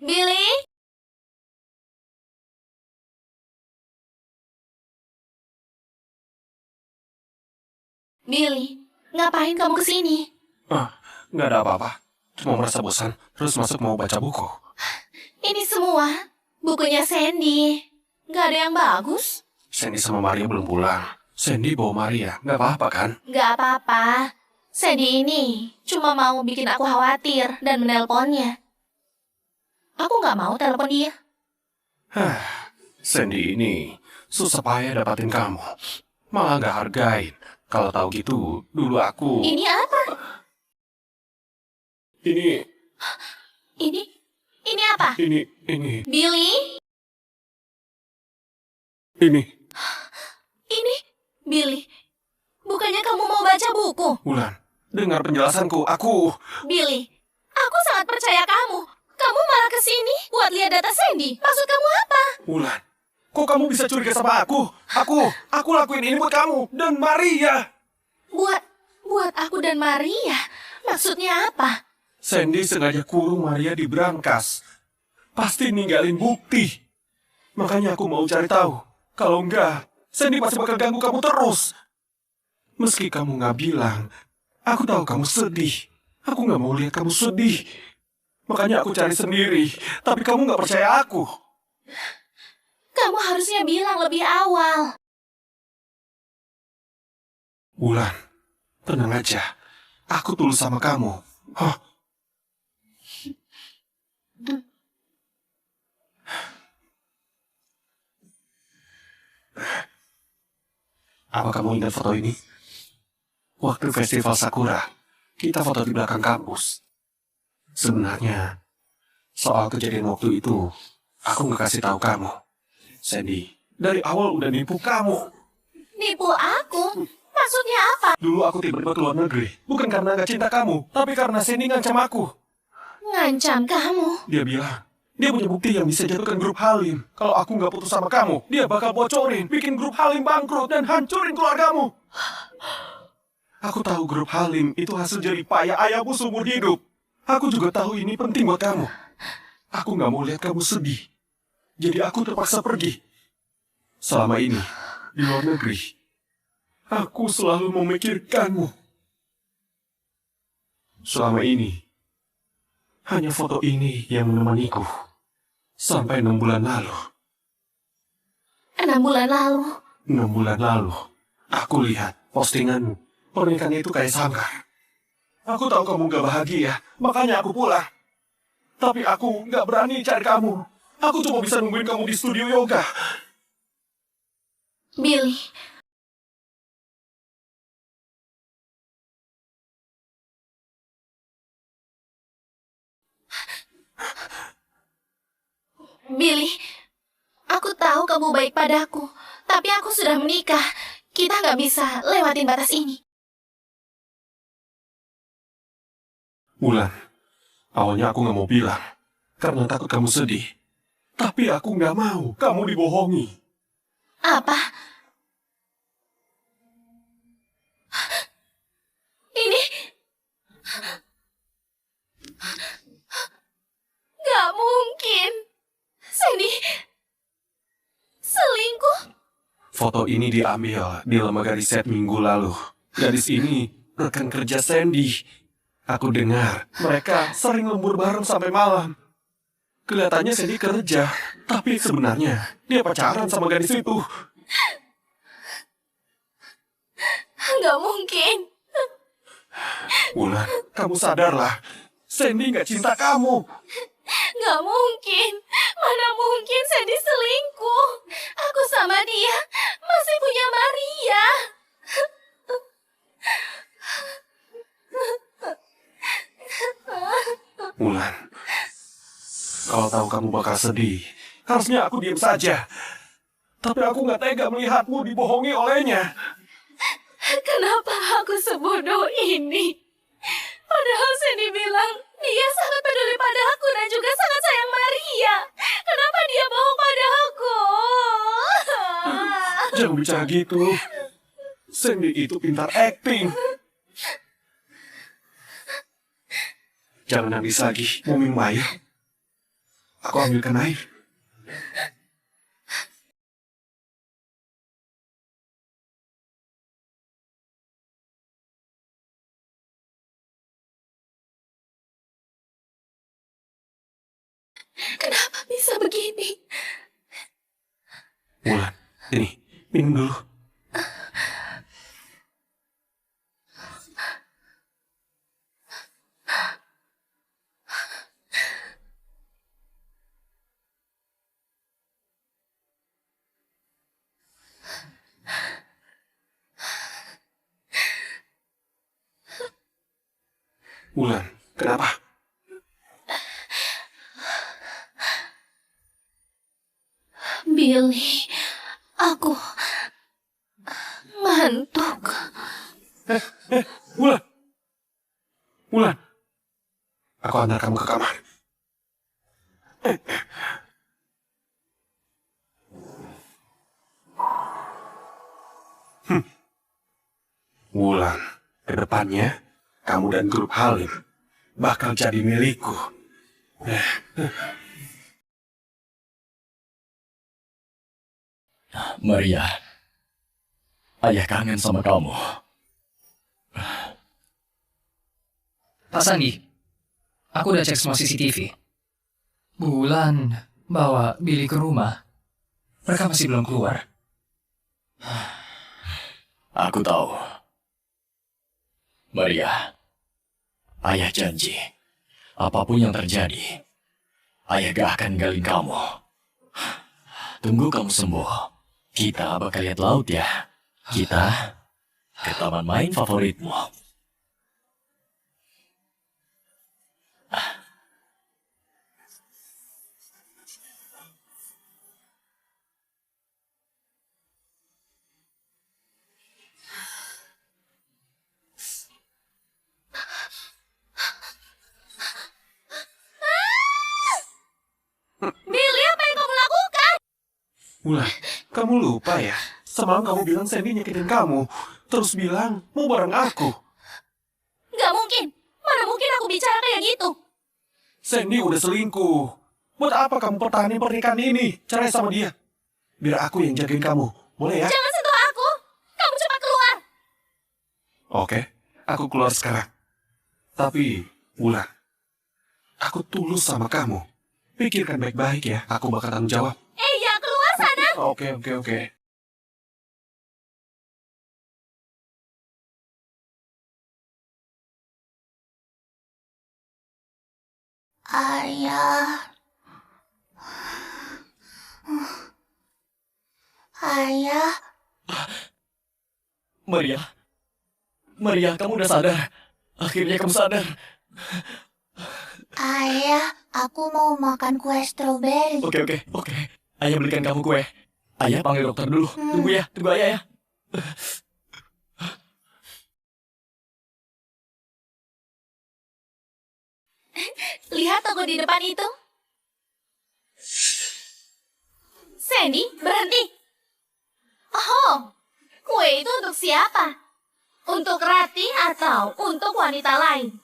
Billy? Billy, ngapain kamu kesini? Nggak ada apa-apa. Cuma merasa bosan, terus masuk mau baca buku. Ini semua bukunya Sandy. Nggak ada yang bagus. Sandy sama Maria belum pulang. Sandy bawa Maria, nggak apa-apa kan? Nggak apa-apa. Sandy ini cuma mau bikin aku khawatir dan menelponnya. Aku nggak mau telepon dia. Sandy ini susah payah dapatin kamu. Malah nggak hargain. Kalau tahu gitu, dulu aku... Ini apa? Ini... Ini apa? Ini... Billy? Ini... Billy, bukannya kamu mau baca buku? Wulan, dengar penjelasanku, aku... Billy, aku sangat percaya kamu. Kamu malah kesini buat lihat data Sandy. Maksud kamu apa? Wulan, kok kamu bisa curiga sama aku? Aku lakuin ini buat kamu dan Maria. Buat aku dan Maria? Maksudnya apa? Sandy sengaja kurung Maria di brankas. Pasti ninggalin bukti. Makanya aku mau cari tahu. Kalau enggak, Sandy pasti bakal ganggu kamu terus. Meski kamu nggak bilang, aku tahu kamu sedih. Aku nggak mau lihat kamu sedih. Makanya aku cari sendiri. Tapi kamu nggak percaya aku. Kamu harusnya bilang lebih awal. Wulan, tenang aja. Aku tulus sama kamu. Apa kamu ingat foto ini? Waktu festival Sakura, kita foto di belakang kampus. Sebenarnya, soal kejadian waktu itu, aku nggak kasih tahu kamu. Sandy, dari awal udah nipu kamu. Nipu aku? Maksudnya apa? Dulu aku tiba-tiba keluar negeri, bukan karena nggak cinta kamu, tapi karena Sandy ngancam aku. Ngancam kamu? Dia bilang, dia punya bukti yang bisa jatuhkan grup Halim. Kalau aku nggak putus sama kamu, dia bakal bocorin, bikin grup Halim bangkrut dan hancurin keluargamu. Aku tahu grup Halim itu hasil jerih payah ayahmu seumur hidup. Aku juga tahu ini penting buat kamu. Aku nggak mau lihat kamu sedih. Jadi aku terpaksa pergi. Selama ini, di luar negeri, aku selalu memikirkanmu. Selama ini, hanya foto ini yang menemaniku. Sampai 6 bulan lalu. 6 bulan lalu? 6 bulan lalu, aku lihat postinganmu. Pernikahannya itu kayak sangkar. Aku tahu kamu gak bahagia, makanya aku pulang. Tapi aku gak berani cari kamu. Aku cuma bisa nungguin kamu di studio yoga. Billy. Billy, aku tahu kamu baik padaku, tapi aku sudah menikah. Kita nggak bisa lewatin batas ini. Wulan, awalnya aku gak mau bilang, karena takut kamu sedih. Tapi aku gak mau kamu dibohongi. Apa? Ini... Gak mungkin. Sandy... selingkuh. Foto ini diambil di lembaga riset minggu lalu. Gadis ini rekan kerja Sandy. Aku dengar mereka sering lembur bareng sampai malam. Kelihatannya Sandy kerja, tapi sebenarnya dia pacaran sama gadis itu. Gak mungkin. Wulan, kamu sadarlah. Sandy gak cinta kamu. Gak mungkin. Mana mungkin Sandy selingkuh. Aku sama dia masih punya Maria. Wulan, kalau tahu kamu bakal sedih, harusnya aku diam saja. Tapi aku gak tega melihatmu dibohongi olehnya. Kenapa aku sebodoh ini? Padahal Sandy bilang dia sangat peduli pada aku dan juga sangat sayang Maria. Kenapa dia bohong pada aku? Jangan bicara gitu. Sandy itu pintar acting. Jangan nangis lagi, mau minum air. Aku ambilkan air. Kenapa bisa begini? Wulan, ini, minum dulu. Wulan, kenapa? Billy, aku ngantuk. Wulan. Wulan. Aku antar kamu ke kamar. Wulan, kedepannya kamu dan grup Halim bakal jadi milikku. Maria, ayah kangen sama kamu. Pak Sandi, aku udah cek semua CCTV. Bulan bawa Billy ke rumah. Mereka masih belum keluar. Aku tahu. Maria, ayah janji, apapun yang terjadi, ayah gak akan ninggalin kamu. Tunggu kamu sembuh, kita bakal lihat laut ya. Kita ke taman main favoritmu. Billy, apa yang kamu lakukan? Wulan, kamu lupa ya? Semalam kamu bilang Sandy nyakitin kamu. Terus bilang mau bareng aku. Gak mungkin. Mana mungkin aku bicara kayak gitu? Sandy udah selingkuh. Buat apa kamu pertahanin pernikahan ini? Cerai sama dia. Biar aku yang jagain kamu. Boleh ya? Jangan sentuh aku. Kamu cepat keluar. Oke, aku keluar sekarang. Tapi, Wulan, aku tulus sama kamu. Pikirkan baik-baik ya, aku bakal tanggung jawab. Ya keluar sana. Oke. Ayah. Ayah. Maria, kamu udah sadar. Akhirnya kamu sadar. Ayah, aku mau makan kue stroberi. Oke. Ayah belikan kamu kue. Ayah panggil dokter dulu. Tunggu ayah ya. Lihat toko di depan itu. Sandy, berhenti. Oh, kue itu untuk siapa? Untuk Rati atau untuk wanita lain?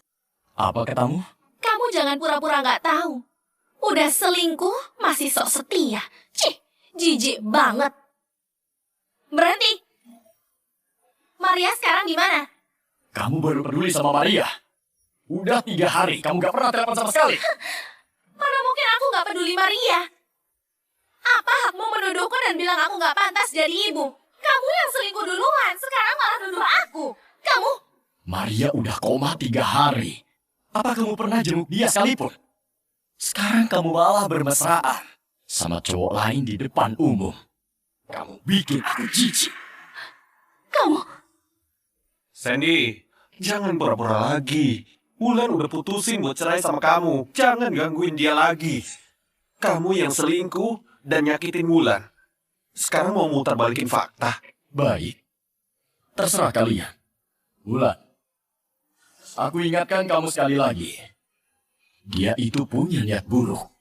Apa katamu? Kamu jangan pura-pura nggak tahu. Udah selingkuh, masih sok setia. Cih, jijik banget. Berhenti. Maria sekarang di mana? Kamu baru peduli sama Maria. Udah 3 hari, kamu gak pernah telepon sama sekali. Mana mungkin aku nggak peduli Maria? Apa hakmu menuduhku dan bilang aku nggak pantas jadi ibu? Kamu yang selingkuh duluan, sekarang malah nuduh aku. Kamu... Maria udah koma 3 hari. Apa kamu pernah jenguk dia sekalipun? Sekarang kamu malah bermesraan sama cowok lain di depan umum. Kamu bikin aku jijik. Kamu... Sandy, jangan pura-pura lagi. Wulan udah putusin buat cerai sama kamu. Jangan gangguin dia lagi. Kamu yang selingkuh dan nyakitin Wulan. Sekarang mau mutar balikin fakta. Baik, terserah kalian. Wulan, aku ingatkan kamu sekali lagi. Dia itu punya niat buruk.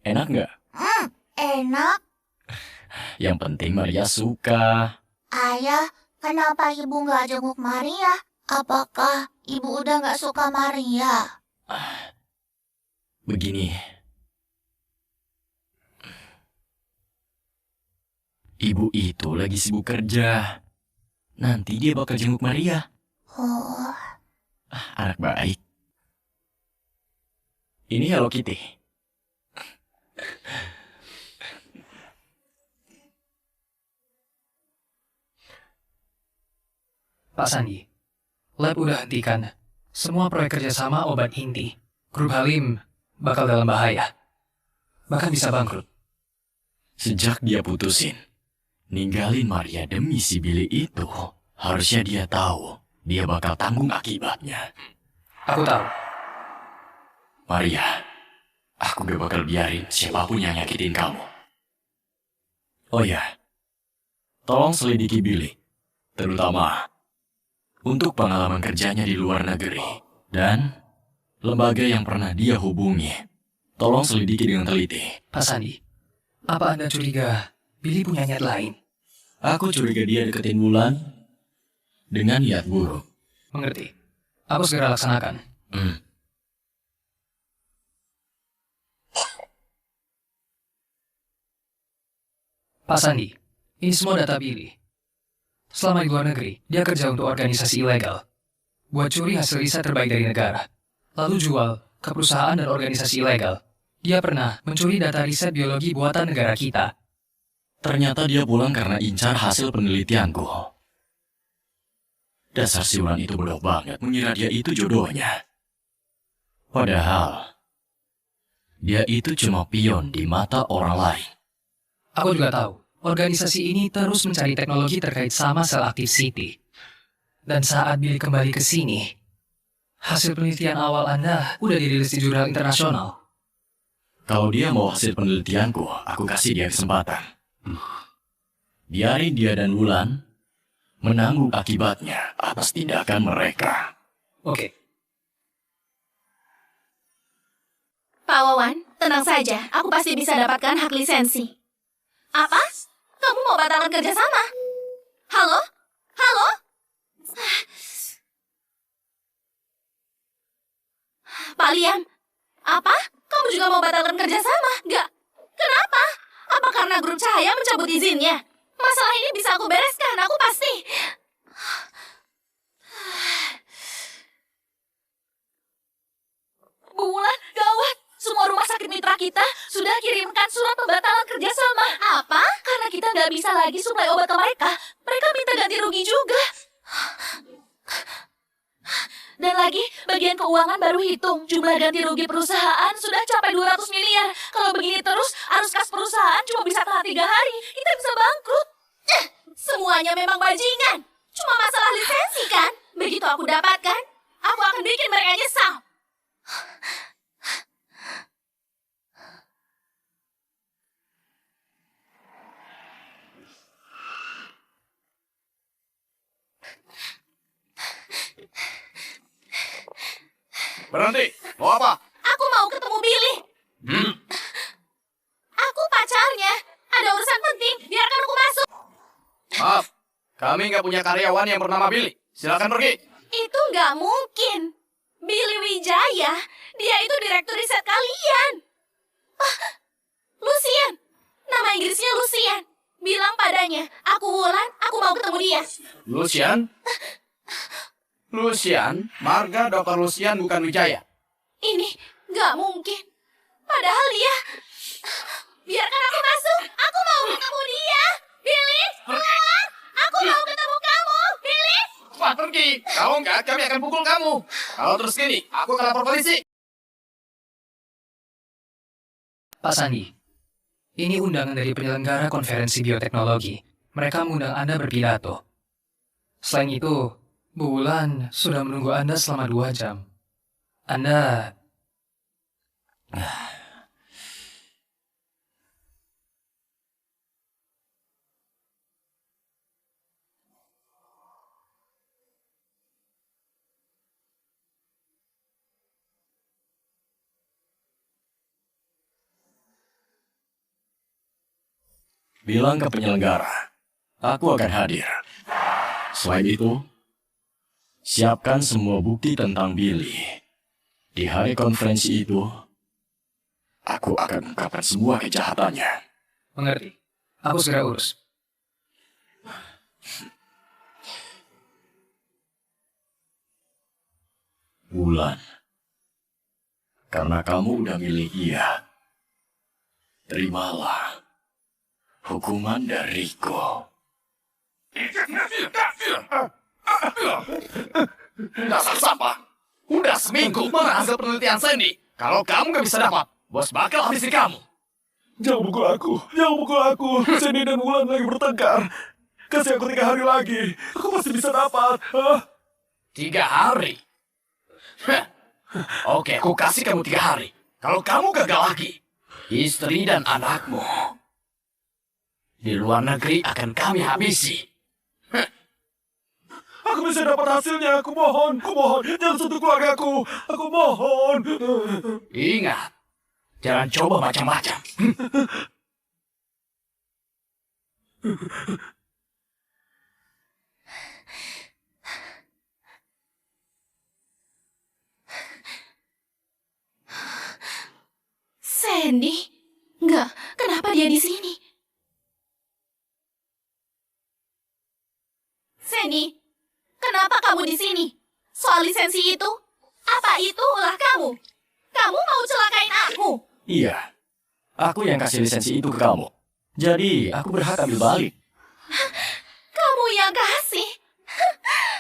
Enak nggak? Enak. Yang penting Maria suka. Ayah, kenapa ibu nggak jenguk Maria? Apakah ibu udah nggak suka Maria? Begini. Ibu itu lagi sibuk kerja. Nanti dia bakal jenguk Maria. Oh, Anak baik. Ini Hello Kitty. Pak Sandi, lab udah hentikan semua proyek kerjasama obat inti. Grup Halim bakal dalam bahaya. Bahkan bisa bangkrut. Sejak dia putusin, ninggalin Maria demi si Billy itu, harusnya dia tahu dia bakal tanggung akibatnya. Aku tahu. Maria, aku gak bakal biarin siapapun yang nyakitin kamu. Oh ya, tolong selidiki Billy, terutama untuk pengalaman kerjanya di luar negeri dan lembaga yang pernah dia hubungi. Tolong selidiki dengan teliti. Pak Sandi, apa Anda curiga Billy punya niat lain? Aku curiga dia deketin Wulan dengan niat buruk. Mengerti. Aku segera laksanakan. Pak Sandi, ini semua data Billy. Selama di luar negeri, dia kerja untuk organisasi ilegal. Buat curi hasil riset terbaik dari negara. Lalu jual ke perusahaan dan organisasi ilegal. Dia pernah mencuri data riset biologi buatan negara kita. Ternyata dia pulang karena incar hasil penelitianku. Dasar si Wulan itu bodoh banget mengira dia itu jodohnya. Padahal, dia itu cuma pion di mata orang lain. Aku juga tahu, organisasi ini terus mencari teknologi terkait sama sel aktif City. Dan saat Billy kembali ke sini, hasil penelitian awal Anda udah dirilis di jurnal internasional. Kalau dia mau hasil penelitianku, aku kasih dia kesempatan. Biarin dia dan Wulan menanggung akibatnya atas tindakan mereka. Oke. Pak Wawan, tenang saja. Aku pasti bisa dapatkan hak lisensi. Apa? Kamu mau batalkan kerjasama? Halo? Halo? Pak Liam, apa? Kamu juga mau batalkan kerjasama? Enggak. Kenapa? Apa karena grup Cahaya mencabut izinnya? Masalah ini bisa aku bereskan, aku pasti. Bu Wulan, gawat. Semua rumah sakit mitra kita sudah kirimkan surat pembatalan kerjasama. Apa? Karena kita nggak bisa lagi suplai obat ke mereka. Mereka minta ganti rugi juga. Dan lagi, bagian keuangan baru hitung. Jumlah ganti rugi perusahaan sudah capai 200 miliar. Kalau begini terus, arus kas perusahaan cuma bisa tahan 3 hari. Kita bisa bangkrut. Semuanya memang bajingan. Cuma masalah lisensi kan? Begitu aku dapatkan, aku akan bikin mereka nyesal. Berhenti, mau apa? Aku mau ketemu Billy. Aku pacarnya. Ada urusan penting, biarkan aku masuk. Maaf, kami nggak punya karyawan yang bernama Billy. Silakan pergi. Itu nggak mungkin. Billy Wijaya, dia itu direktur riset kalian. Lucian, nama Inggrisnya Lucian. Bilang padanya, aku Wulan, aku mau ketemu dia. Lucian? Lucian? Marga Dr. Lucian bukan Wijaya. Ini nggak mungkin. Padahal dia... Biarkan aku masuk. Aku mau ketemu dia. Billy, keluar. Aku mau ketemu kamu. Billy. Cepat pergi. Kalau enggak, kami akan pukul kamu. Kalau terus gini, aku akan lapor polisi. Pak Sandi, ini undangan dari penyelenggara konferensi bioteknologi. Mereka mengundang Anda berpidato. Selain itu, Bu Wulan sudah menunggu Anda selama 2 jam. Anda... Bilang ke penyelenggara, aku akan hadir. Selain itu, siapkan semua bukti tentang Billy. Di hari konferensi itu, aku akan ungkapkan semua kejahatannya. Mengerti. Aku segera urus. Wulan, karena kamu udah milih dia, terimalah hukuman dariku. Dasar sampah. Udah seminggu mana hasil penelitian Sandy. Kalau kamu gak bisa dapat, bos bakal habisin kamu. Jangan pukul aku. Sandy dan Wulan lagi bertengkar. Kasih aku 3 hari lagi, aku pasti bisa dapat. 3 hari? Oke, aku kasih kamu 3 hari. Kalau kamu gagal lagi, istri dan anakmu di luar negeri akan kami habisi. Aku bisa dapat hasilnya, aku mohon. Jangan sentuh keluargaku, aku mohon. Ingat, jangan coba macam-macam. Sandy? Enggak, kenapa dia di sini? Sandy, kenapa kamu di sini? Soal lisensi itu? Apa itu ulah kamu? Kamu mau celakain aku? Iya, aku yang kasih lisensi itu ke kamu. Jadi, aku berhak ambil balik. Kamu yang kasih?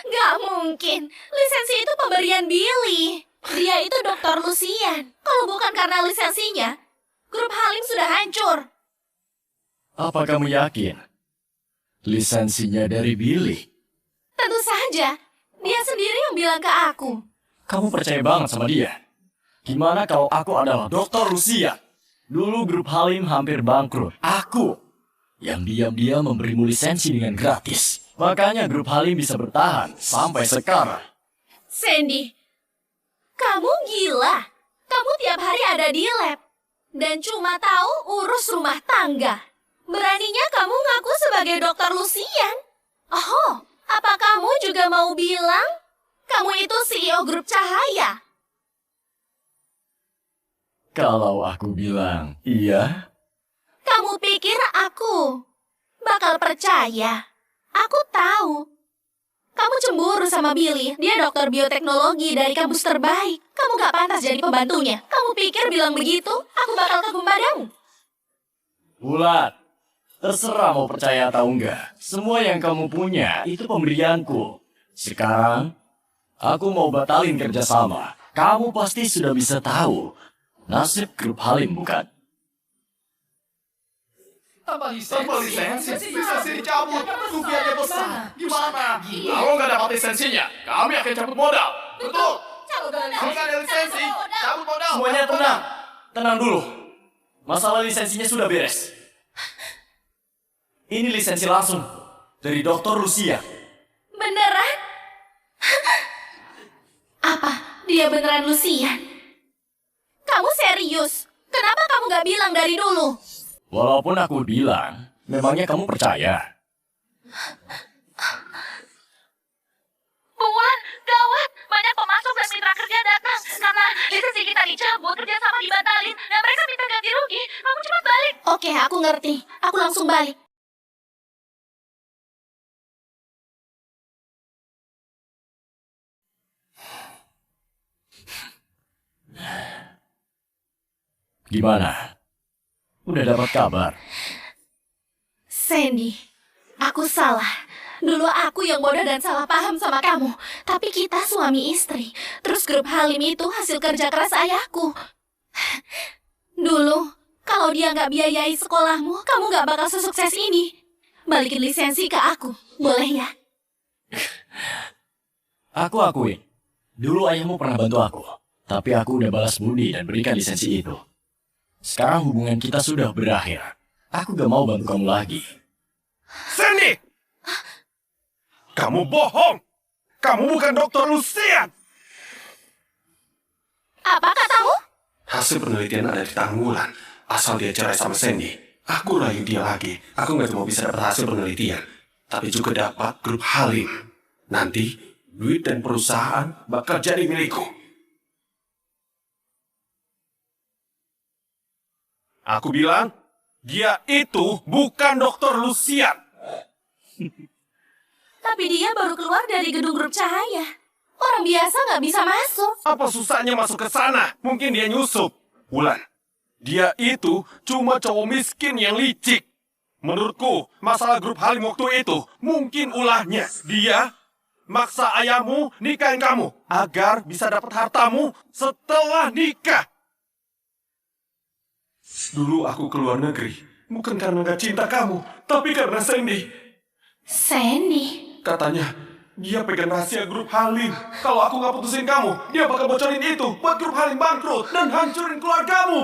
Gak mungkin. Lisensi itu pemberian Billy. Dia itu Dr. Lucian. Kalau bukan karena lisensinya, grup Halim sudah hancur. Apa kamu yakin? Lisensinya dari Billy? Tentu saja. Dia sendiri yang bilang ke aku. Kamu percaya banget sama dia? Gimana kalau aku adalah Dr. Lucian? Dulu grup Halim hampir bangkrut. Aku yang diam-diam memberimu lisensi dengan gratis. Makanya grup Halim bisa bertahan sampai sekarang. Sandy, kamu gila. Kamu tiap hari ada di lab. Dan cuma tahu urus rumah tangga. Beraninya kamu ngaku sebagai Dr. Lucian? Oh, apa kamu juga mau bilang kamu itu CEO grup Cahaya? Kalau aku bilang iya, Kamu pikir aku bakal percaya? Aku tahu. Kamu cemburu sama Billy. Dia dokter bioteknologi dari kampus terbaik. Kamu gak pantas jadi pembantunya. Kamu pikir bilang begitu, aku bakal kagum padamu? Wulan, terserah mau percaya atau enggak. Semua yang kamu punya itu pemberianku. Sekarang, aku mau batalin kerjasama. Kamu pasti sudah bisa tahu nasib grup Halim, bukan? Tanpa lisensi bisa dicabut. Rupiahnya besar. Gimana? Kalau nggak dapat lisensinya, kami akan cabut modal. Betul. Kalau nggak ada lisensi, cabut modal. Semuanya tenang. Tenang dulu. Masalah lisensinya sudah beres. Ini lisensi langsung dari Dr. Lucia. Beneran? Apa? Dia beneran Lucian? Kamu serius? Kenapa kamu gak bilang dari dulu? Walaupun aku bilang, memangnya kamu percaya? Buan, gawat. Banyak pemasok dan mitra kerja datang. Karena lisensi kita dicabut, kerjasama dibatalin, dan mereka minta ganti rugi. Kamu cepat balik. Oke, aku ngerti. Aku langsung balik. Gimana? Udah dapat kabar? Sandy, aku salah. Dulu aku yang bodoh dan salah paham sama kamu. Tapi kita suami istri. Terus grup Halim itu hasil kerja keras ayahku. Dulu, kalau dia nggak biayai sekolahmu, kamu nggak bakal sesukses ini. Balikin lisensi ke aku, boleh ya? Aku akuin. Dulu ayahmu pernah bantu aku. Tapi aku udah balas budi dan berikan lisensi itu. Sekarang hubungan kita sudah berakhir. Aku gak mau bantu kamu lagi. Sandy! Kamu bohong! Kamu bukan Dr. Lucian! Apa katamu? Hasil penelitian ada di tangan Wulan. Asal dia cerai sama Sandy, aku rayu dia lagi. Aku nggak cuma bisa dapat hasil penelitian, tapi juga dapat grup Halim. Nanti, duit dan perusahaan bakal jadi milikku. Aku bilang, dia itu bukan Dr. Lucian. Tapi dia baru keluar dari gedung grup Cahaya. Orang biasa nggak bisa masuk. Apa susahnya masuk ke sana? Mungkin dia nyusup. Wulan, dia itu cuma cowok miskin yang licik. Menurutku, masalah grup Halim waktu itu mungkin ulahnya. Dia maksa ayahmu nikahin kamu agar bisa dapat hartamu setelah nikah. Dulu aku keluar negeri, bukan karena gak cinta kamu, tapi karena Sandy. Sandy? Katanya, dia pegang rahasia grup Halim. Kalau aku gak putusin kamu, dia bakal bocorin itu buat grup Halim bangkrut dan hancurin keluargamu.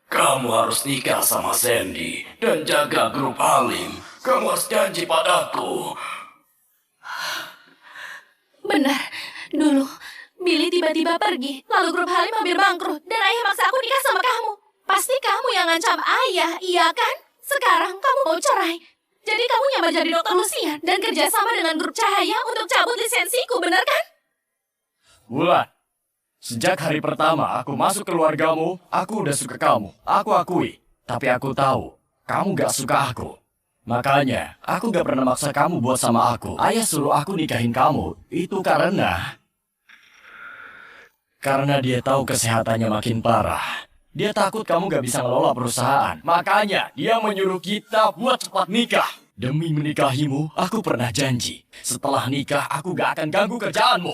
Kamu harus nikah sama Sandy dan jaga grup Halim. Kamu harus janji padaku. Benar. Dulu, Billy tiba-tiba pergi, lalu grup Halim hampir bangkrut, dan ayah maksa aku nikah sama kamu. Pasti kamu yang ngancam ayah, iya kan? Sekarang kamu mau cerai. Jadi kamu nyamar jadi dokter Lucian dan kerjasama dengan grup Cahaya untuk cabut lisensiku, benar kan? Wulan, sejak hari pertama aku masuk keluargamu, aku udah suka kamu. Aku akui. Tapi aku tahu, kamu gak suka aku. Makanya, aku gak pernah maksa kamu buat sama aku. Ayah suruh aku nikahin kamu. Itu karena dia tahu kesehatannya makin parah. Dia takut kamu gak bisa ngelola perusahaan. Makanya, dia menyuruh kita buat cepat nikah. Demi menikahimu, aku pernah janji. Setelah nikah, aku gak akan ganggu kerjaanmu.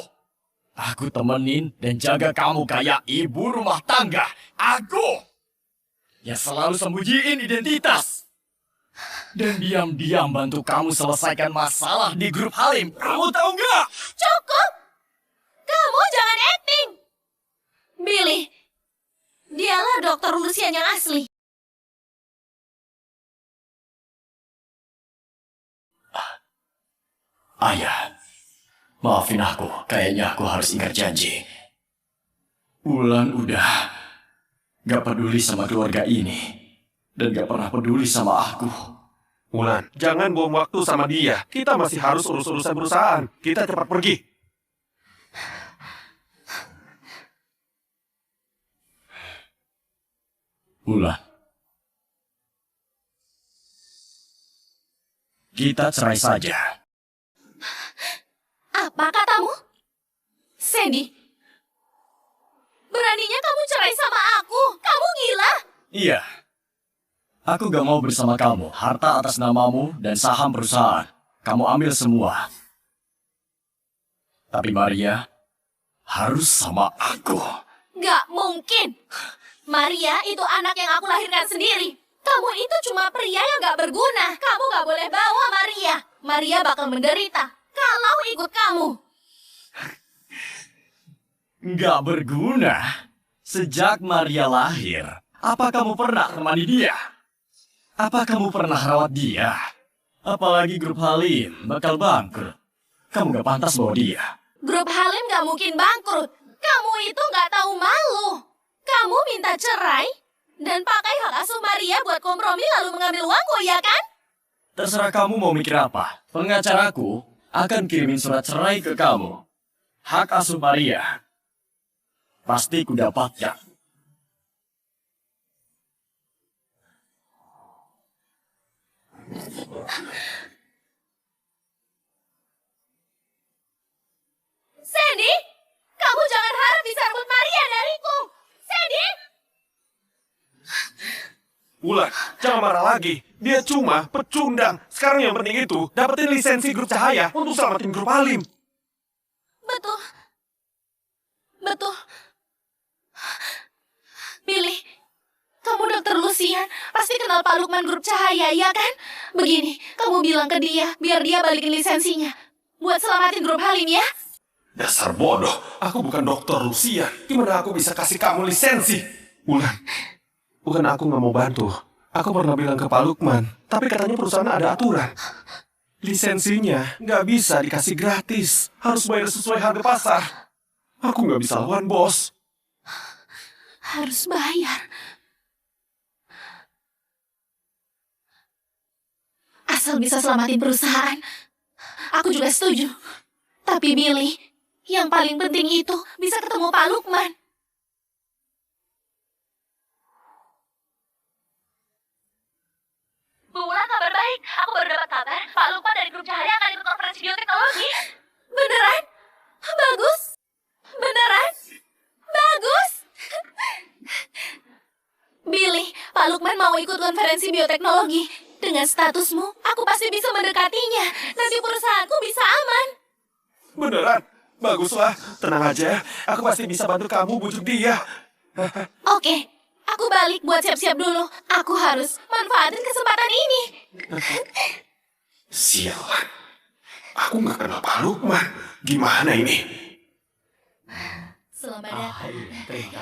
Aku temenin dan jaga kamu kayak ibu rumah tangga. Aku yang selalu sembunyiin identitas. Dan diam-diam bantu kamu selesaikan masalah di grup Halim. Kamu tahu nggak? Cukup! Kamu jangan acting! Billy, dialah dokter Lucian yang asli. Ayah, maafin aku. Kayaknya aku harus ingat janji. Wulan udah gak peduli sama keluarga ini. Dan gak pernah peduli sama aku. Wulan, jangan buang waktu sama dia. Kita masih harus urus-urusan perusahaan. Kita cepat pergi. Wulan, kita cerai saja. Apa katamu? Sandy, beraninya kamu cerai sama aku? Kamu gila? Iya. Aku gak mau bersama kamu. Harta atas namamu dan saham perusahaan. Kamu ambil semua. Tapi Maria harus sama aku. Gak mungkin. Maria itu anak yang aku lahirkan sendiri. Kamu itu cuma pria yang gak berguna. Kamu gak boleh bawa Maria. Maria bakal menderita kalau ikut kamu. Gak berguna? Sejak Maria lahir, apa kamu pernah temani dia? Apa kamu pernah rawat dia? Apalagi grup Halim bakal bangkrut. Kamu gak pantas bawa dia. Grup Halim gak mungkin bangkrut. Kamu itu gak tahu malu. Kamu minta cerai dan pakai hak asuh Maria buat kompromi lalu mengambil uangku, ya kan? Terserah kamu mau mikir apa. Pengacaraku akan kirimin surat cerai ke kamu. Hak asuh Maria pasti kudapatkan. Sandy, kamu jangan harap bisa rebut Maria dariku. Sandy! Wulan, jangan marah lagi. Dia cuma pecundang. Sekarang yang penting itu dapetin lisensi grup Cahaya untuk selamatin grup Halim. Betul. Betul. Billy, kamu dokter Lucian pasti kenal Pak Lukman grup Cahaya, ya kan? Begini, kamu bilang ke dia biar dia balikin lisensinya. Buat selamatin grup Halim, ya? Dasar bodoh, aku bukan dokter Lucian. Gimana aku bisa kasih kamu lisensi? Wulan, bukan aku nggak mau bantu. Aku pernah bilang ke Pak Lukman, tapi katanya perusahaan ada aturan. Lisensinya nggak bisa dikasih gratis. Harus bayar sesuai harga pasar. Aku nggak bisa lawan, bos. Harus bayar. Asal bisa selamatin perusahaan, aku juga setuju. Tapi Billy, yang paling penting itu bisa ketemu Pak Lukman. Bu Wulan, kabar baik. Aku baru dapat kabar. Pak Lukman dari grup Cahaya akan ikut konferensi bioteknologi. Beneran? Bagus. Beneran? Bagus. Billy, Pak Lukman mau ikut konferensi bioteknologi. Dengan statusmu, aku pasti bisa mendekatinya. Nanti perusahaanku bisa aman. Beneran? Baguslah. Tenang aja. Aku pasti bisa bantu kamu bujuk dia. Oke, aku balik buat siap-siap dulu. Aku harus manfaatin kesempatan ini. Sialan. Aku nggak kenal Pak Lukman. Gimana ini? Selamat datang.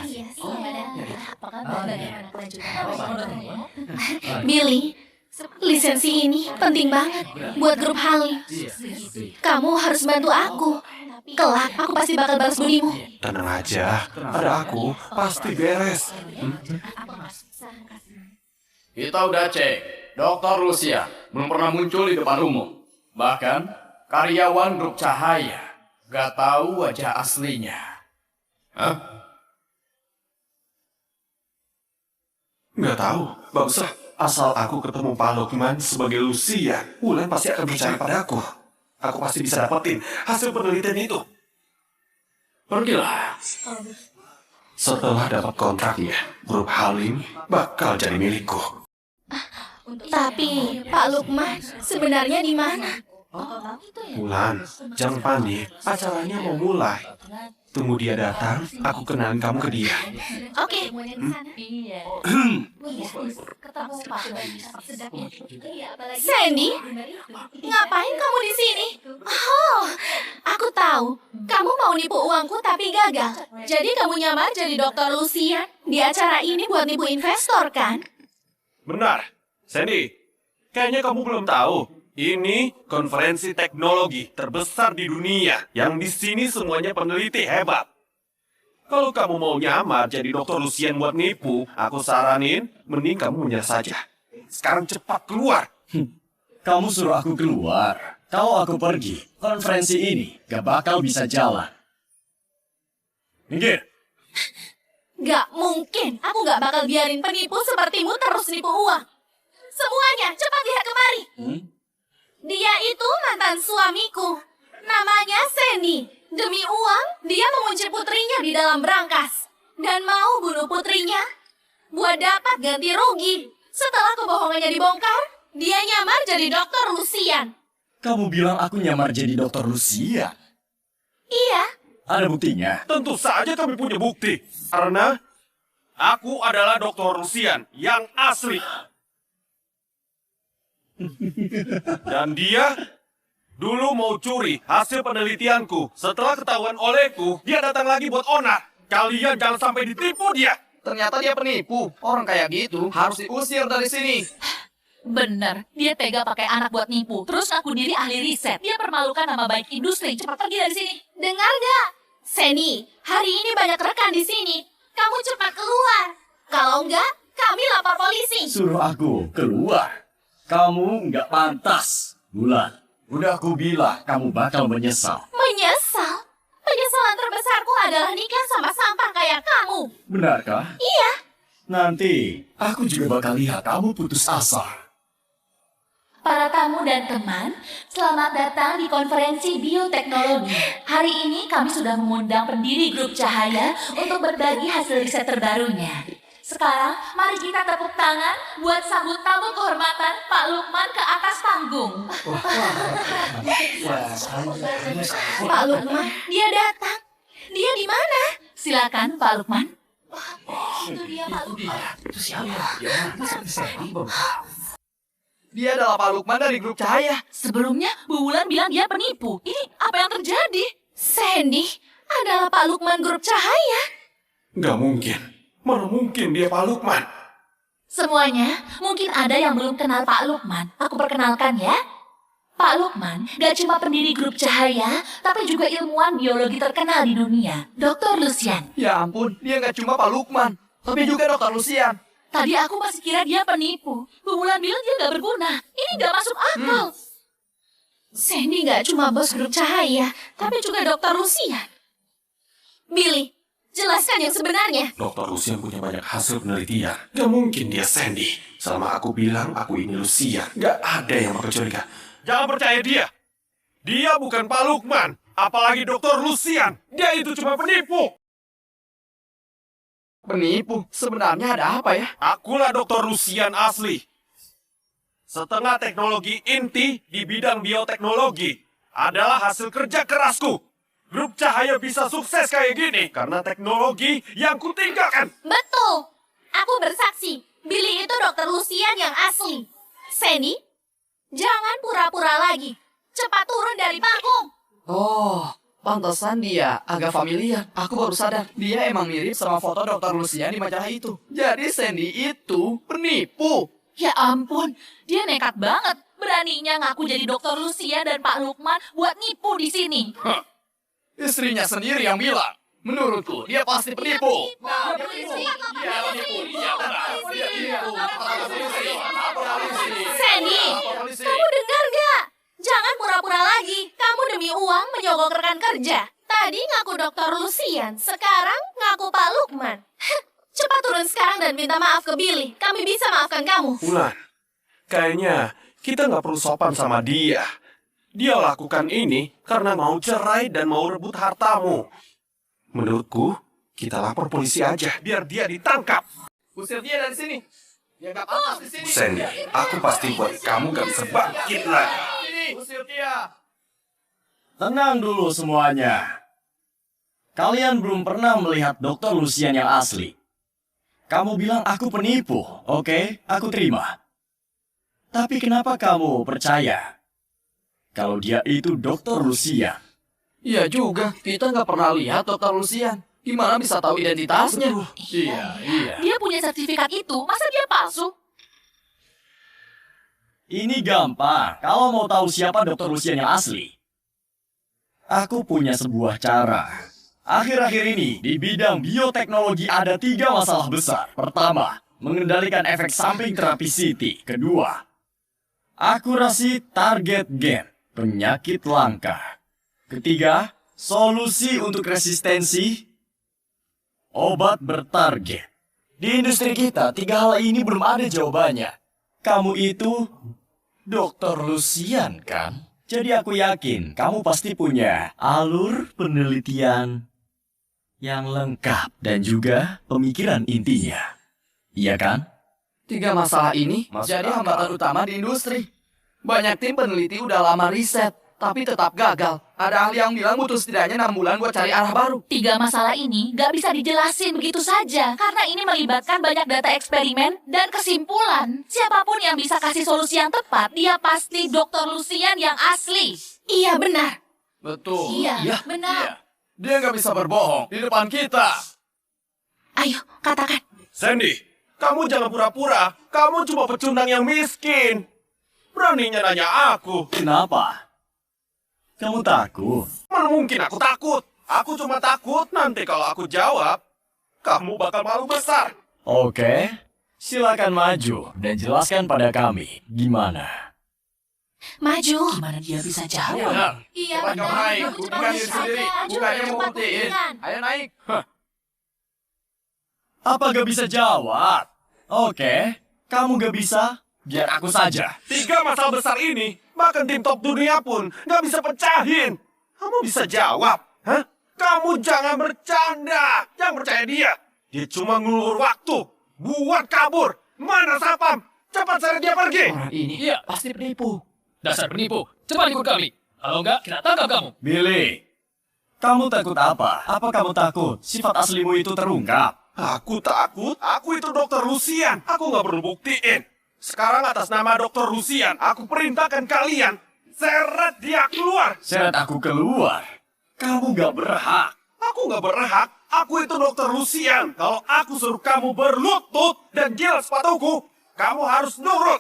Iya, selamat datang. Apa kabar? Bagaimana kelanjutan? Billy, lisensi ini penting banget buat grup Halim. Kamu harus bantu aku. Kelak, aku pasti bakal balas budimu. Tenang aja. Ada aku. Pasti beres. Kita udah cek. Dr. Lucia belum pernah muncul di depan umum. Bahkan, karyawan grup Cahaya gak tahu wajah aslinya. Hah? Nggak tahu. Baguslah. Asal aku ketemu Pak Lukman sebagai Lucia, Wulan pasti akan percaya padaku. Aku pasti bisa dapetin hasil penelitian itu. Pergilah. Setelah dapat kontraknya, grup Halim bakal jadi milikku. Tapi, Pak Lukman sebenarnya di mana? Wulan, jangan panik. Acaranya mau mulai. Tunggu dia datang, aku kenalin kamu ke dia. Oke. Sandy, ngapain kamu di sini? Oh, aku tahu. Kamu mau nipu uangku tapi gagal. Jadi kamu nyamar jadi Dr. Lucian di acara ini buat nipu investor, kan? Benar. Sandy, kayaknya kamu belum tahu. Ini konferensi teknologi terbesar di dunia. Yang di sini semuanya peneliti hebat. Kalau kamu mau nyamar jadi Dr. Lucian buat nipu, aku saranin mending kamu menyerah saja. Sekarang cepat keluar. Kamu suruh aku keluar. Kalau aku pergi, konferensi ini gak bakal bisa jalan. Minggir. Gak mungkin. Aku gak bakal biarin penipu sepertimu terus nipu uang. Semuanya, cepat lihat kemari. Dia itu mantan suamiku. Namanya Sandy. Demi uang, dia mengunci putrinya di dalam brankas. Dan mau bunuh putrinya buat dapat ganti rugi. Setelah kebohongannya dibongkar, dia nyamar jadi Dr. Lucian. Kamu bilang aku nyamar jadi Dr. Lucia? Iya. Ada buktinya? Tentu saja kami punya bukti. Karena aku adalah Dr. Lucian yang asli. Dan dia dulu mau curi hasil penelitianku. Setelah ketahuan olehku, dia datang lagi buat onar. Kalian jangan sampai ditipu dia. Ternyata dia penipu. Orang kayak gitu harus diusir dari sini. Bener, dia tega pakai anak buat nipu. Terus ngaku diri ahli riset. Dia permalukan nama baik industri. Cepat pergi dari sini. Dengar gak? Sandy, hari ini banyak rekan di sini. Kamu cepat keluar. Kalau enggak, kami lapor polisi. Suruh aku keluar. Kamu nggak pantas, Wulan. Udah aku bilang, kamu bakal menyesal. Menyesal? Penyesalan terbesarku adalah nikah sama sampah kayak kamu. Benarkah? Iya. Nanti, aku juga bakal lihat kamu putus asa. Para tamu dan teman, selamat datang di konferensi bioteknologi. Hari ini kami sudah mengundang pendiri grup Cahaya untuk berbagi hasil riset terbarunya. Sekarang, mari kita tepuk tangan buat sambut tamu kehormatan Pak Lukman ke atas panggung. Pak Lukman, dia datang. Dia di mana? Silakan, Pak Lukman. Itu dia, Pak Lukman. Dia adalah Pak Lukman dari grup Cahaya. Sebelumnya, Bu Wulan bilang dia penipu. Ini apa yang terjadi? Sandy adalah Pak Lukman grup Cahaya. Nggak mungkin. Mana mungkin dia Pak Lukman? Semuanya, mungkin ada yang belum kenal Pak Lukman. Aku perkenalkan ya. Pak Lukman gak cuma pendiri grup Cahaya, tapi juga ilmuwan biologi terkenal di dunia, Dr. Lucian. Ya ampun, dia nggak cuma Pak Lukman, tapi juga Dr. Lucian. Tadi aku masih kira dia penipu. Bu Wulan bilang dia gak berguna. Ini gak masuk akal. Sandy gak cuma bos grup Cahaya, tapi juga Dr. Lucian. Billy, Jelaskan yang sebenarnya. Dokter Lucian punya banyak hasil penelitian. Gak mungkin dia Sandy. Selama aku bilang aku ini Lucian, gak ada yang bakal curiga. Jangan percaya dia. Dia bukan Pak Lukman. Apalagi Dokter Lucian. Dia itu cuma penipu. Penipu? Sebenarnya ada apa ya? Akulah Dokter Lucian asli. Setengah teknologi inti di bidang bioteknologi adalah hasil kerja kerasku. Grup Cahaya bisa sukses kayak gini karena teknologi yang kutinggalkan. Betul. Aku bersaksi. Billy itu Dokter Lucian yang asli. Sandy, jangan pura-pura lagi. Cepat turun dari panggung. Oh, pantesan dia agak familiar. Aku baru sadar, dia emang mirip sama foto Dr. Lucian di majalah itu. Jadi Sandy itu penipu. Ya ampun, dia nekat banget. Beraninya ngaku jadi Dokter Lucia dan Pak Lukman buat nipu di sini. Istrinya sendiri yang bilang. Menurutku, dia pasti penipu. Sandy, kamu dengar gak? Jangan pura-pura lagi. Kamu demi uang menyogok rekan kerja. Tadi ngaku Dokter Lucian, sekarang ngaku Pak Lukman. Cepat turun sekarang dan minta maaf ke Billy. Kami bisa maafkan kamu. Wulan, kayaknya kita nggak perlu sopan sama dia. Dia lakukan ini karena mau cerai dan mau rebut hartamu. Menurutku, kita lapor polisi aja biar dia ditangkap. Usir dia dari sini. Dia nggak pantas di sini. Sandy, aku pasti buat kamu gak bisa bangkit lagi. Usir dia. Tenang dulu semuanya. Kalian belum pernah melihat Dokter Lucian yang asli. Kamu bilang aku penipu, oke? Aku terima. Tapi kenapa kamu percaya kalau dia itu Dokter Lucian? Iya juga, kita nggak pernah lihat Dr. Lucian. Gimana bisa tahu identitasnya? Iya. Dia punya sertifikat itu, masa dia palsu? Ini gampang, kalau mau tahu siapa Dokter Lucian yang asli. Aku punya sebuah cara. Akhir-akhir ini, di bidang bioteknologi ada 3 masalah besar. Pertama, mengendalikan efek samping terapi CT. Kedua, akurasi target gen, penyakit langka. Ketiga, solusi untuk resistensi, obat bertarget. Di industri kita, 3 hal ini belum ada jawabannya. Kamu itu Dokter Lucian, kan? Jadi aku yakin kamu pasti punya alur penelitian yang lengkap dan juga pemikiran intinya. Iya kan? 3 masalah ini jadi hambatan utama di industri. Banyak tim peneliti udah lama riset, tapi tetap gagal. Ada ahli yang bilang butuh setidaknya 6 bulan buat cari arah baru. 3 masalah ini gak bisa dijelasin begitu saja. Karena ini melibatkan banyak data eksperimen dan kesimpulan. Siapapun yang bisa kasih solusi yang tepat, dia pasti Dokter Lucian yang asli. Iya, benar. Betul. Iya, benar. Dia nggak bisa berbohong di depan kita. Ayo, katakan. Sandy, kamu jangan pura-pura. Kamu cuma pecundang yang miskin. Beraninya nanya aku. Kenapa? Kamu takut? Mana mungkin aku takut? Aku cuma takut nanti kalau aku jawab, kamu bakal malu besar. Oke, silakan maju dan jelaskan pada kami gimana. Maju. Gimana dia bisa jawab? Iya, Cepat kamu naik. Kamu cepat Bukan diri naik. sendiri. Bukannya mau Cepat buktiin. buktikan. Ayo naik. Apa gak bisa jawab? Oke, kamu gak bisa? Biar aku saja. 3 masalah besar ini, bahkan tim top dunia pun nggak bisa pecahin. Kamu bisa jawab, hah? Kamu jangan bercanda. Jangan percaya dia. Dia cuma ngulur waktu buat kabur. Mana Sapam? Cepat cari dia pergi. Orang ini pasti penipu. Dasar penipu, cepat ikut kami. Kalau enggak, kita tangkap kamu. Billy, kamu takut apa? Apa kamu takut sifat aslimu itu terungkap? Aku takut. Aku itu Dokter Lucian. Aku nggak perlu buktiin. Sekarang atas nama Dokter Lucian, aku perintahkan kalian seret dia keluar. Seret aku keluar? Kamu gak berhak. Aku nggak berhak. Aku itu Dokter Lucian. Kalau aku suruh kamu berlutut dan jilat sepatuku, kamu harus nurut.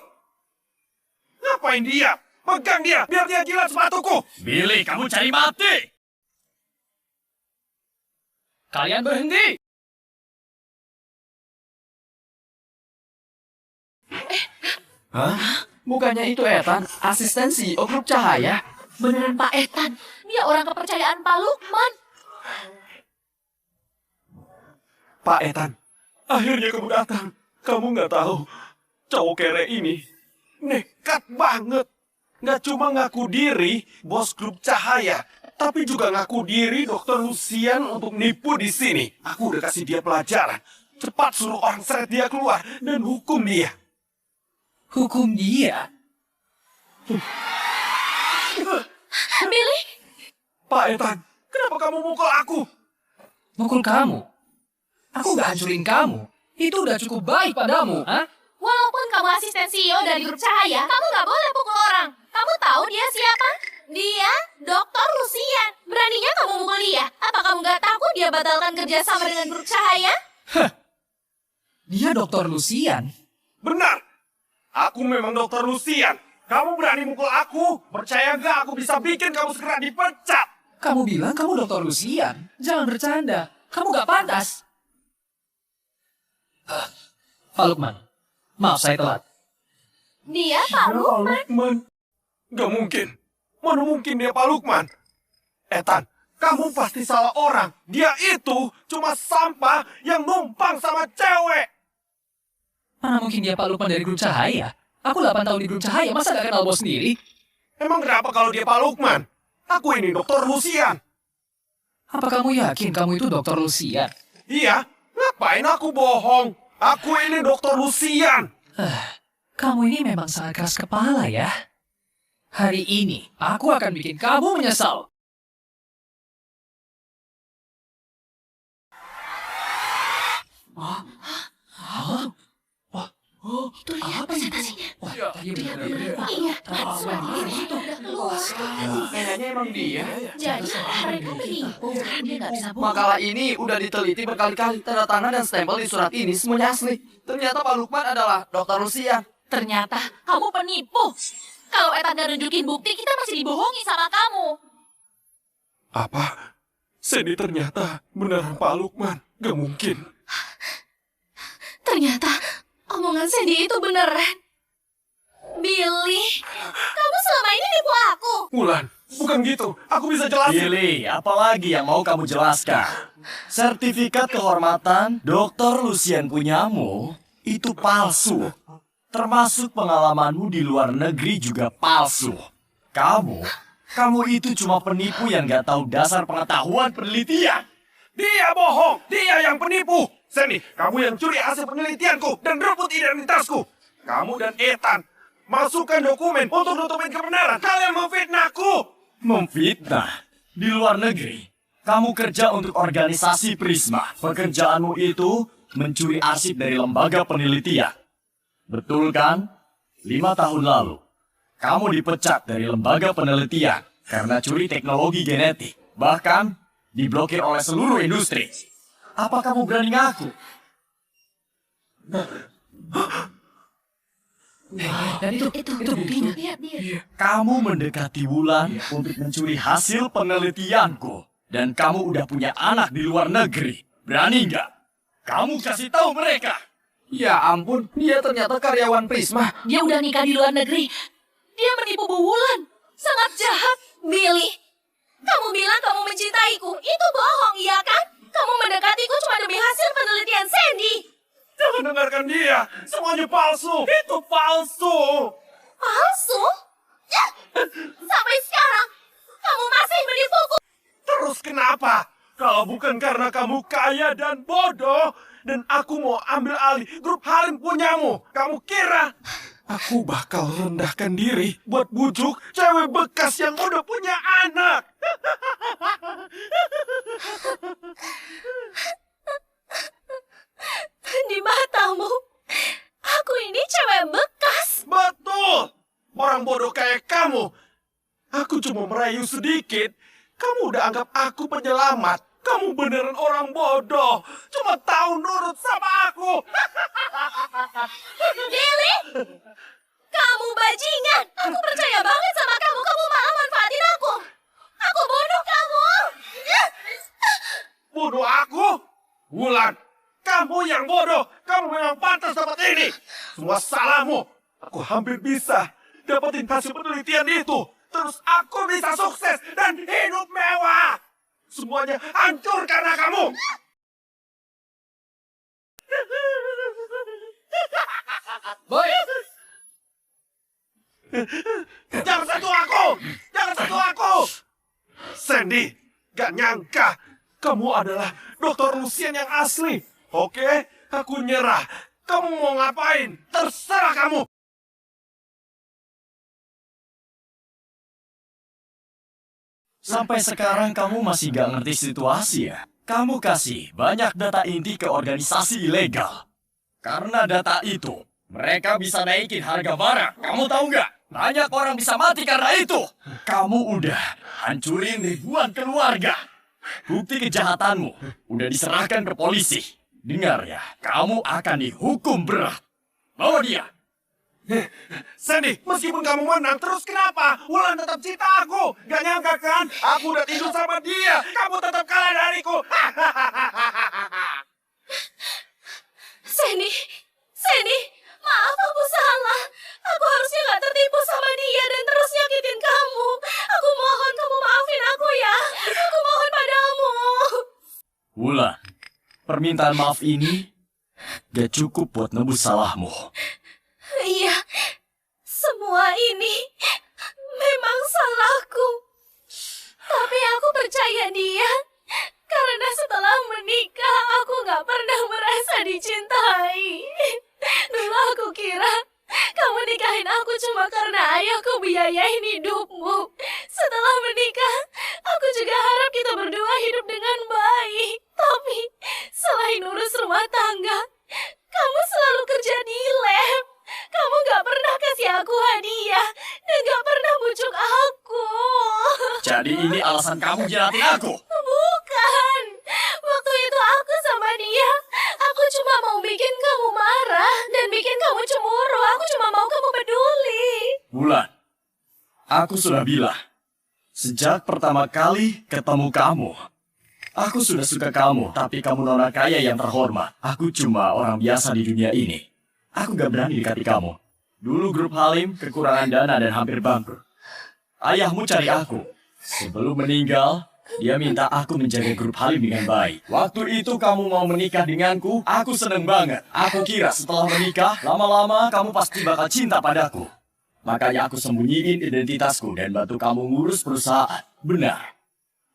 Ngapain dia? Pegang dia, biar dia jilat sepatuku. Billy, kamu cari mati! Kalian berhenti. Hah? Bukannya itu Ethan, asisten CEO Grup Cahaya. Beneran Pak Ethan, dia orang kepercayaan Pak Lukman. Pak Ethan, akhirnya kamu datang. Kamu nggak tahu, cowok kere ini nekat banget. Nggak cuma ngaku diri bos grup Cahaya, tapi juga ngaku diri Dokter Lucian untuk nipu di sini. Aku udah kasih dia pelajaran. Cepat suruh orang seret dia keluar dan hukum dia. Hukum dia? Billy, Pak Ethan, kenapa kamu mukul aku? Mukul kamu? Aku nggak hancurin kamu. Itu udah cukup baik padamu, ha? walaupun kamu asisten CEO dari grup Cahaya, kamu nggak boleh pukul orang. Kamu tahu dia siapa? Dia Dr. Lucian. Beraninya kamu mukul dia? Apa kamu nggak takut dia batalkan kerjasama dengan grup Cahaya? Dia Dokter Lucian? Benar, aku memang Dokter Lucian. Kamu berani mukul aku? Percaya nggak aku bisa bikin kamu segera dipecat? Kamu bilang kamu Dokter Lucian? Jangan bercanda. Kamu nggak pantas. Pak Lukman, maaf saya telat. Dia Pak Lukman. Gak mungkin. Mana mungkin dia Pak Lukman? Ethan, kamu pasti salah orang. Dia itu cuma sampah yang numpang sama cewek. Mana mungkin dia Pak Lukman dari grup Cahaya? Aku 8 tahun di grup Cahaya, masa gak kenal bos sendiri? Emang kenapa kalau dia Pak Lukman? Aku ini Dokter Lucian. Apa kamu yakin kamu itu Dokter Lucian? Iya, ngapain aku bohong? Aku ini Dokter Lucian. Kamu ini memang sangat keras kepala ya. Hari ini, aku akan bikin kamu menyesal. Itu lihat presentasinya. Iya. Kayaknya emang dia. Jadi mereka menipu. Dia nggak bisa bohong. Makalah ini udah diteliti berkali-kali. Tanda tangan dan stempel di surat ini semuanya asli. Ternyata Pak Lukman adalah Dokter Lucian. Ternyata kamu penipu. Kalau Ethan gak nunjukin bukti, kita masih dibohongi sama kamu. Apa? Sandy ternyata beneran Pak Lukman. Gak mungkin. Ternyata omongan Sandy itu beneran. Billy, kamu selama ini nipu aku. Wulan, bukan gitu. Aku bisa jelasin. Billy, apalagi yang mau kamu jelaskan? Sertifikat kehormatan Dokter Lucian punyamu itu palsu. Termasuk pengalamanmu di luar negeri juga palsu. Kamu itu cuma penipu yang gak tahu dasar pengetahuan penelitian. Dia bohong. Dia yang penipu. Sandy, kamu yang curi hasil penelitianku dan rebut identitasku. Kamu dan Ethan masukkan dokumen untuk nutupin kebenaran. Kalian memfitnahku. Memfitnah? Di luar negeri, kamu kerja untuk organisasi Prisma. Pekerjaanmu itu mencuri arsip dari lembaga penelitian. Betul kan? 5 tahun lalu, kamu dipecat dari lembaga penelitian karena curi teknologi genetik. Bahkan, diblokir oleh seluruh industri. Apa kamu berani ngaku? Dan itu buktinya. Lihat dia. Kamu mendekati Wulan untuk mencuri hasil penelitianku. Dan kamu udah punya anak di luar negeri. Berani nggak? Kamu kasih tahu mereka. Ya ampun, dia ternyata karyawan Prisma. Dia udah nikah di luar negeri. Dia menipu Bu Wulan. Sangat jahat. Billy, kamu bilang kamu mencintaiku. Itu bohong, iya kan? Kamu mendekatiku cuma demi hasil penelitian Sandy. Jangan dengarkan dia. Semuanya palsu. Itu palsu. Palsu? Ya. Sampai sekarang, kamu masih menipuku. Terus kenapa? Kalau bukan karena kamu kaya dan bodoh, dan aku mau ambil alih grup Halim punyamu, kamu kira aku bakal rendahkan diri buat bujuk cewek bekas yang udah punya anak? Di matamu, aku ini cewek bekas. Betul! Orang bodoh kayak kamu. Aku cuma merayu sedikit. Kamu udah anggap aku penyelamat. Kamu beneran orang bodoh. Cuma tahu nurut sama aku. Billy, kamu bajingan. Aku percaya banget sama kamu. Kamu malah manfaatin aku. Aku bunuh kamu. Bodoh aku? Wulan, kamu yang bodoh. Kamu memang pantas dapat ini. Semua salahmu. Aku hampir bisa dapetin hasil penelitian itu. Terus aku bisa sukses dan hidup mewah. Semuanya hancur karena kamu. Jangan sentuh aku! Jangan sentuh aku! Sandy, gak nyangka kamu adalah Dr. Lucien yang asli. Oke, aku nyerah. Kamu mau ngapain? Terserah kamu. Sampai sekarang kamu masih gak ngerti situasi ya? Kamu kasih banyak data inti ke organisasi ilegal. Karena data itu, mereka bisa naikin harga barang. Kamu tahu nggak? Banyak orang bisa mati karena itu. Kamu udah hancurin ribuan keluarga. Bukti kejahatanmu udah diserahkan ke polisi. Dengar ya, kamu akan dihukum berat. Bawa dia. Sandy, meskipun kamu menang, terus kenapa? Wulan tetap cinta aku. Gak nyangka kan? Aku udah tidur sama dia. Kamu tetap kalah dariku. Sandy, maaf aku salah. Aku harusnya gak tertipu sama dia dan terus nyakitin kamu. Aku mohon kamu maafin aku ya. Aku mohon padamu. Wulan, permintaan maaf ini gak cukup buat nebus salahmu. Iya, semua ini memang salahku. Tapi aku percaya dia. Karena setelah menikah, aku gak pernah merasa dicintai. Dulu aku kira kamu nikahin aku cuma karena ayahku biayain hidupmu. Setelah menikah, aku juga harap kita berdua hidup dengan baik. Tapi selain urus rumah tangga, kamu selalu kerja di lab. Kamu gak pernah kasih aku hadiah dan gak pernah bujuk aku. Jadi ini alasan kamu jelatin aku? Bukan. Waktu itu aku sama dia, aku cuma mau bikin kamu marah dan bikin kamu cemburu. Aku cuma mau kamu peduli. Wulan, aku sudah bilang, sejak pertama kali ketemu kamu, aku sudah suka kamu, tapi kamu nona kaya yang terhormat. Aku cuma orang biasa di dunia ini. Aku gak berani dekati kamu. Dulu grup Halim kekurangan dana dan hampir bangkrut. Ayahmu cari aku. Sebelum meninggal, dia minta aku menjaga grup Halim dengan baik. Waktu itu kamu mau menikah denganku, aku seneng banget. Aku kira setelah menikah, lama-lama kamu pasti bakal cinta padaku. Makanya aku sembunyiin identitasku dan bantu kamu ngurus perusahaan. Benar.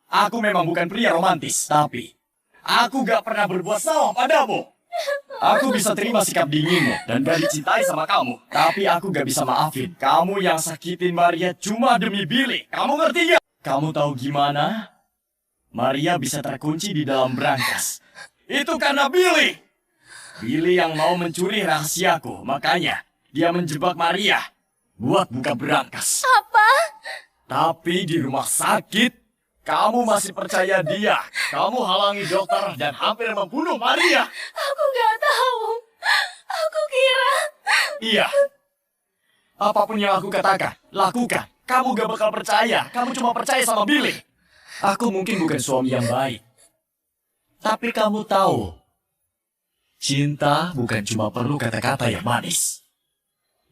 Aku memang bukan pria romantis, tapi aku gak pernah berbuat salah padamu. Aku bisa terima sikap dinginmu dan gak dicintai sama kamu. Tapi aku gak bisa maafin kamu yang sakitin Maria cuma demi Billy. Kamu ngerti gak? Kamu tahu gimana? Maria bisa terkunci di dalam brankas. Itu karena Billy. Billy yang mau mencuri rahasiaku. Makanya dia menjebak Maria buat buka brankas. Apa? Tapi di rumah sakit, kamu masih percaya dia. Kamu halangi dokter dan hampir membunuh Maria. Aku gak tahu. Aku kira... Iya. Apapun yang aku katakan, lakukan. Kamu gak bakal percaya. Kamu cuma percaya sama Billy. Aku mungkin bukan suami yang baik. Tapi kamu tahu, cinta bukan cuma perlu kata-kata yang manis.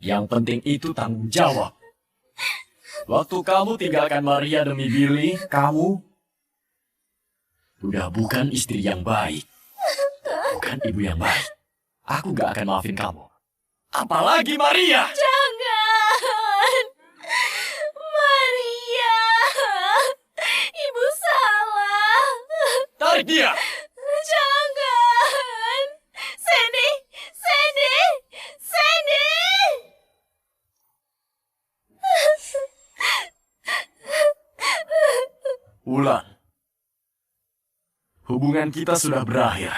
Yang penting itu tanggung jawab. Waktu kamu tinggalkan Maria demi Billy, kamu udah bukan istri yang baik. Bukan ibu yang baik. Aku gak akan maafin kamu. Apalagi Maria! Jangan! Maria! Ibu salah! Tarik dia! Jangan! Sandy! Sandy! Sandy! Wulan, hubungan kita sudah berakhir.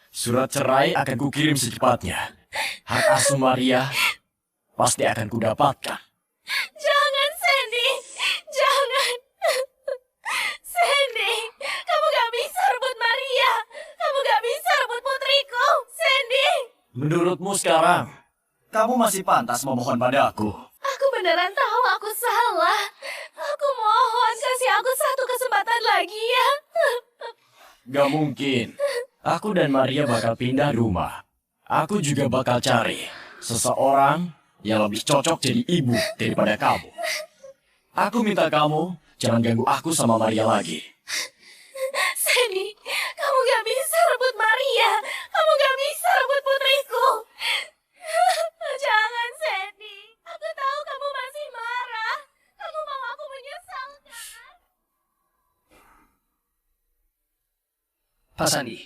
Surat cerai akan kukirim secepatnya. Hak asuh Maria pasti akan kudapatkan. Jangan, Sandy! Jangan! Sandy! Kamu gak bisa rebut Maria! Kamu gak bisa rebut putriku! Sandy! Menurutmu sekarang, kamu masih pantas memohon padaku. Aku beneran tahu aku salah. Aku mohon kasih aku satu kesempatan lagi ya. Gak mungkin. Aku dan Maria bakal pindah rumah. Aku juga bakal cari seseorang yang lebih cocok jadi ibu daripada kamu. Aku minta kamu jangan ganggu aku sama Maria lagi. Sandy, kamu gak bisa rebut Maria. Kamu gak bisa rebut putriku. Jangan, Sandy. Aku tahu kamu masih Pak Sandi,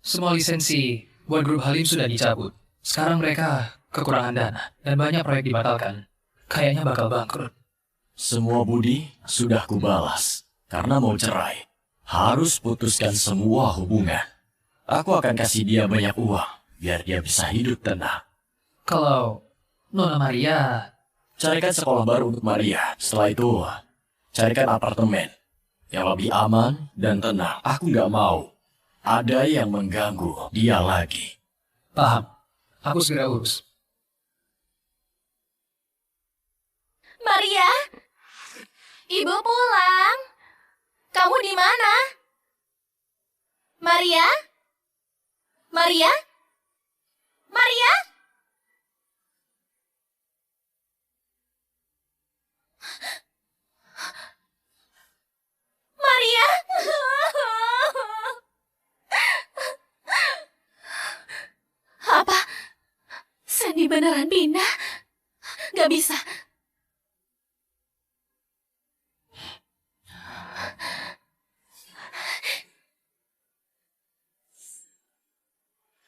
semua lisensi buat grup Halim sudah dicabut. Sekarang mereka kekurangan dana dan banyak proyek dibatalkan. Kayaknya bakal bangkrut. Semua budi sudah kubalas. Karena mau cerai, harus putuskan semua hubungan. Aku akan kasih dia banyak uang, biar dia bisa hidup tenang. Kalau Nona Maria... Carikan sekolah baru untuk Maria. Setelah itu, carikan apartemen yang lebih aman dan tenang. Aku nggak mau ada yang mengganggu dia lagi. Paham. Aku segera urus. Maria, Ibu pulang. Kamu di mana? Maria? Maria? Maria? Maria? Apa? Sandy beneran pindah? Gak bisa.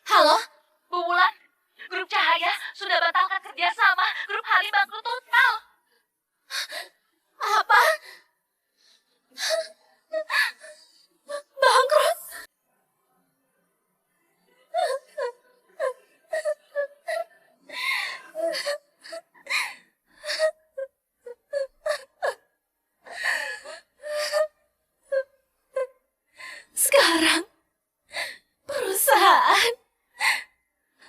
Halo, Bu Wulan. Grup Cahaya sudah batalkan kerjasama. Grup Halim bangkrut total. Apa? Bangkrut? Sekarang perusahaan,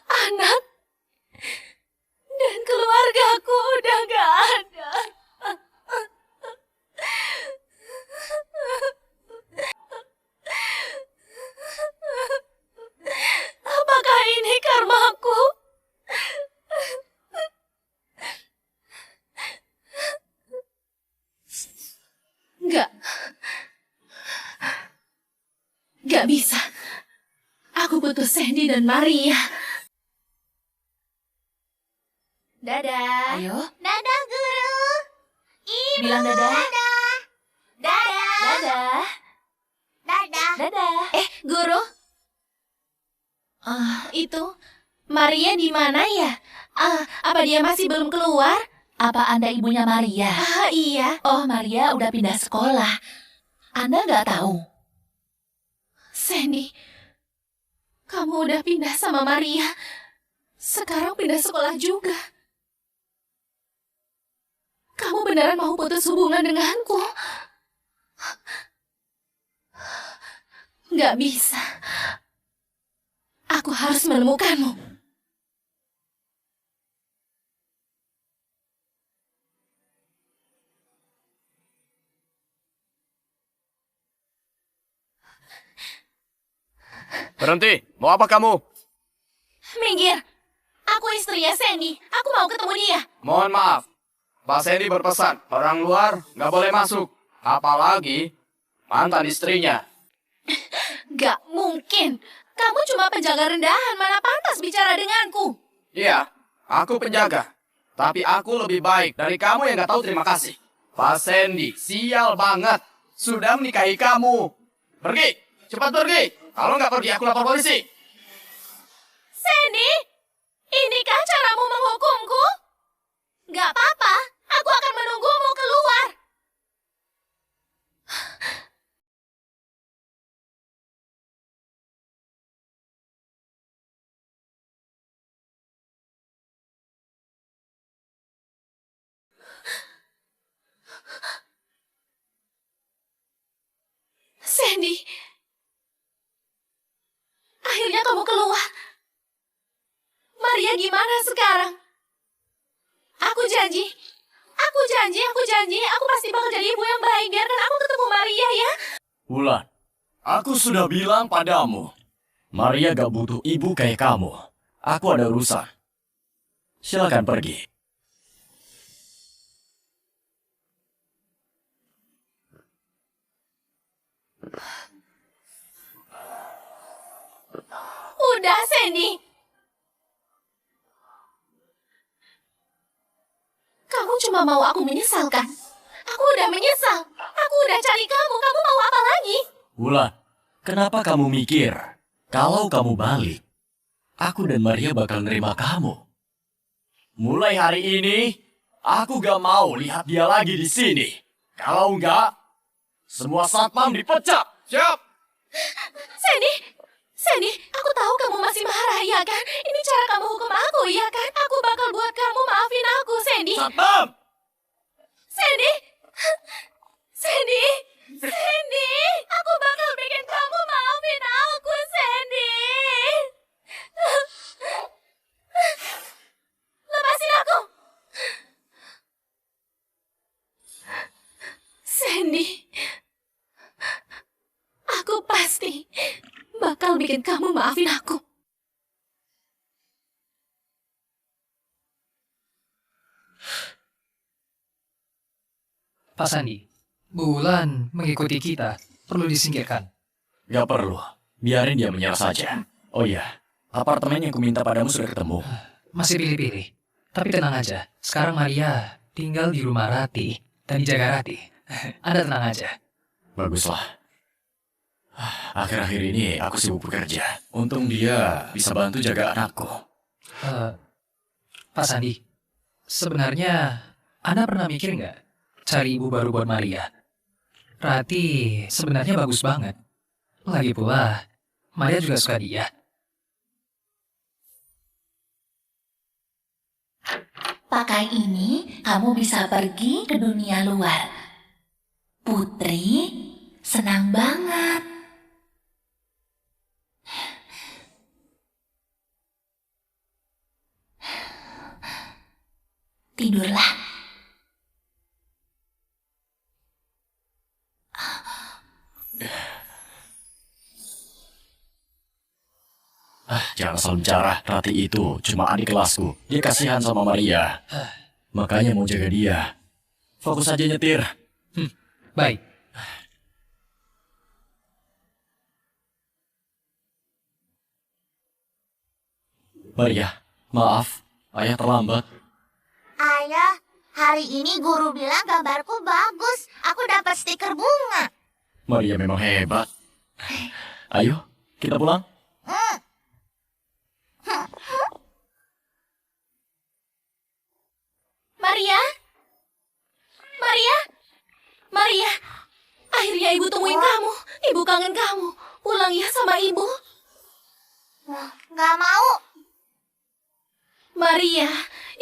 anak, dan keluargaku udah gak ada. Apakah ini karmaku? Enggak. Gak bisa. Aku butuh Sandy dan Maria. Dadah. Ayo, Dadah, Guru. Ibu. bilang dadah. Dadah. Dadah. Dadah. Dadah. Dadah. Guru. Itu Maria di mana ya? Apa dia masih belum keluar? Apa Anda ibunya Maria? Iya. Oh, Maria udah pindah sekolah. Anda nggak tahu? Sandy, kamu udah pindah sama Maria. Sekarang pindah sekolah juga. Kamu beneran mau putus hubungan denganku? Nggak bisa. Aku harus menemukanmu. Berhenti, mau apa kamu? Minggir. Aku istrinya Sandy. Aku mau ketemu dia. Mohon maaf. Pak Sandy berpesan, orang luar nggak boleh masuk. Apalagi mantan istrinya. Gak mungkin. Kamu cuma penjaga rendahan. Mana pantas bicara denganku? Iya, aku penjaga. Tapi aku lebih baik dari kamu yang nggak tahu terima kasih. Pak Sandy, sial banget. Sudah menikahi kamu. Pergi, cepat pergi. Kalau nggak pergi, aku lapor polisi. Sandy, inikah caramu menghukumku? Gak apa-apa, aku akan menunggumu keluar. Sandy, akhirnya kamu keluar. Maria gimana sekarang? Aku janji, aku pasti bakal jadi ibu yang baik. Biarkan aku ketemu Maria ya. Wulan, aku sudah bilang padamu. Maria gak butuh ibu kayak kamu. Aku ada urusan. Silakan pergi. Udah, Sandy. Kamu cuma mau aku menyesalkan. Aku udah menyesal. Aku udah cari kamu. Kamu mau apa lagi? Wulan, Kenapa kamu mikir kalau kamu balik, aku dan Maria bakal nerima kamu? Mulai hari ini, aku gak mau lihat dia lagi di sini. Kalau enggak, semua satpam dipecat. Siap. Sandy, aku tahu kamu masih marah, ya kan? Ini cara kamu hukum aku, ya kan? Aku bakal buat kamu maafin aku, Sandy. Satpam! Sandy, aku bakal bikin kamu maafin aku, Sandy. Lepasin aku. Sandy, aku pasti bakal bikin kamu maafin aku. Pak Sandi, Bulan mengikuti kita. Perlu disingkirkan. Gak perlu. Biarin dia menyerah saja. Oh iya, apartemen yang kuminta padamu sudah ketemu. Masih pilih-pilih. Tapi tenang aja. Sekarang Maria tinggal di rumah Rati dan dijaga Rati. Anda tenang aja. Baguslah. Akhir-akhir ini aku sibuk bekerja. Untung dia bisa bantu jaga anakku. Pak Sandi, sebenarnya Anda pernah mikir nggak cari ibu baru buat Maria? Rati sebenarnya bagus banget. Lagi pula, Maria juga suka dia. Pakai ini, kamu bisa pergi ke dunia luar. Putri senang banget. Tidurlah. Jangan asal bicara. Rati itu cuma adik kelasku. Dia kasihan sama Maria. Makanya mau jaga dia. Fokus aja nyetir. Baik. Maria, maaf. Ayah terlambat. Ayah, hari ini guru bilang gambarku bagus. Aku dapat stiker bunga. Maria memang hebat. Ayo, kita pulang. Maria, akhirnya ibu temuin kamu. Ibu kangen kamu. Pulang ya sama ibu. Gak mau. Maria,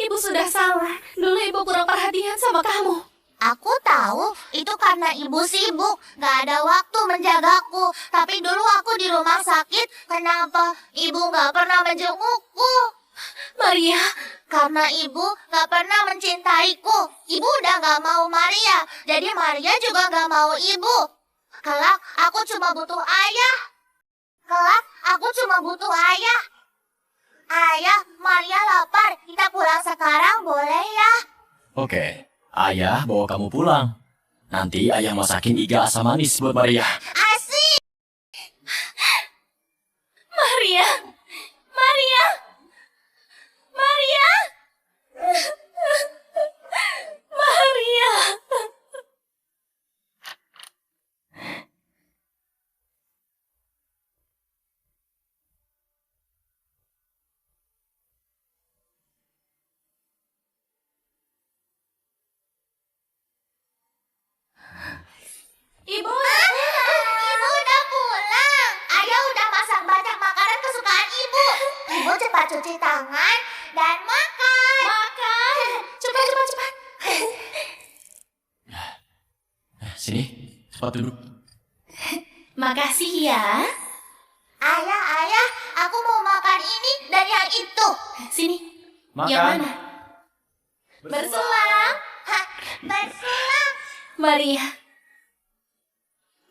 ibu sudah salah. Dulu ibu kurang perhatian sama kamu. Aku tahu itu karena ibu sibuk, gak ada waktu menjagaku. Tapi dulu aku di rumah sakit, kenapa ibu gak pernah menjengukku? Maria, karena ibu gak pernah mencintaiku. Ibu udah gak mau Maria, jadi Maria juga gak mau ibu. Kelak aku cuma butuh ayah. Ayah, Maria lapar. Kita pulang sekarang boleh ya? Oke, ayah bawa kamu pulang. Nanti ayah masakin iga asam manis buat Maria. Asik! Maria. Ibu udah pulang. Ayah udah masak banyak makanan kesukaan ibu. Ibu cepat cuci tangan dan makan. Cepat. Sini, cepat duduk. Makasih ya. Ayah, aku mau makan ini dan yang itu. Sini. Makan. Yang mana? Bersulang. Bersulang. Maria,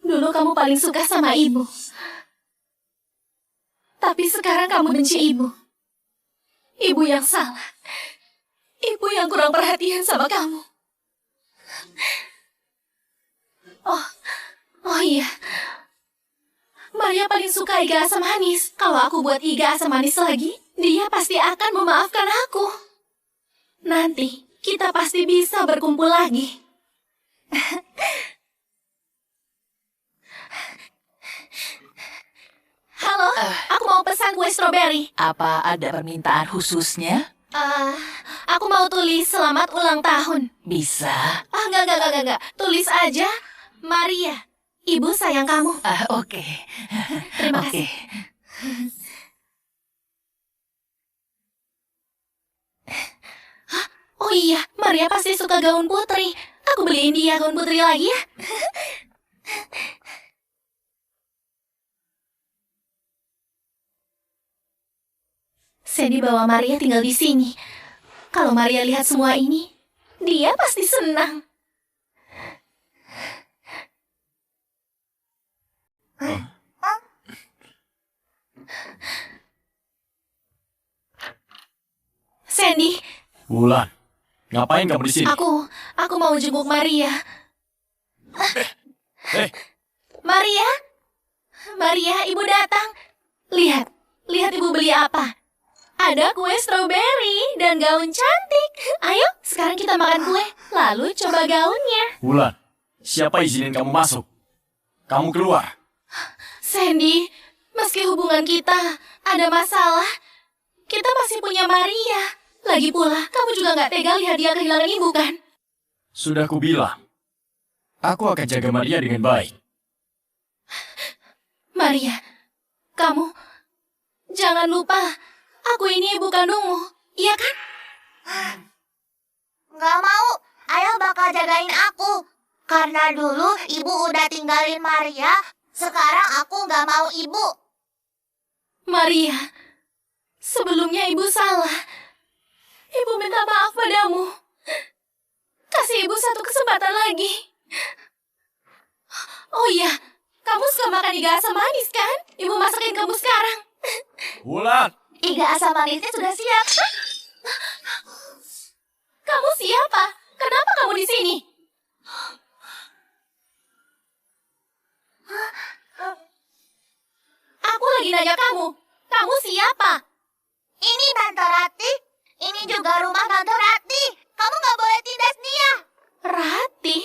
dulu kamu paling suka sama ibu. Tapi sekarang kamu benci ibu. Ibu yang salah. Ibu yang kurang perhatian sama kamu. Oh iya. Maria paling suka iga asam manis. Kalau aku buat iga asam manis lagi, dia pasti akan memaafkan aku. Nanti kita pasti bisa berkumpul lagi. Halo, aku mau pesan kue stroberi. Apa ada permintaan khususnya? Aku mau tulis selamat ulang tahun. Bisa. Enggak. Tulis aja, Maria. Ibu sayang kamu. Oke. Terima Oke. kasih. Oh iya, Maria pasti suka gaun putri. Aku beliin dia gaun putri lagi ya. Sandy bawa Maria tinggal di sini. Kalau Maria lihat semua ini, dia pasti senang. Sandy, Wulan, ngapain kamu di sini? aku mau jenguk Maria. Maria? Maria, ibu datang. Lihat ibu beli apa. Ada kue stroberi dan gaun cantik. Ayo, sekarang kita makan kue, lalu coba gaunnya. Wulan, siapa izinin kamu masuk? Kamu keluar. Sandy, meski hubungan kita ada masalah, kita masih punya Maria. Lagi pula, kamu juga nggak tega lihat dia kehilangan ibu, kan? Sudah kubilang, aku akan jaga Maria dengan baik. Maria, kamu jangan lupa, aku ini ibu kandungmu, iya kan? Nggak mau, ayah bakal jagain aku. Karena dulu ibu udah tinggalin Maria, sekarang aku nggak mau ibu. Maria, sebelumnya ibu salah. Ibu minta maaf padamu. Kasih ibu satu kesempatan lagi. Oh iya, kamu suka makan iga asam manis kan? Ibu masakin kamu sekarang. Wulan! Iga asam manisnya sudah siap. Kamu siapa? Kenapa kamu di sini? Aku lagi nanya kamu. Kamu siapa? Ini Tante Rati, ini juga rumah Tante Rati. Kamu nggak boleh tindas dia. Rati?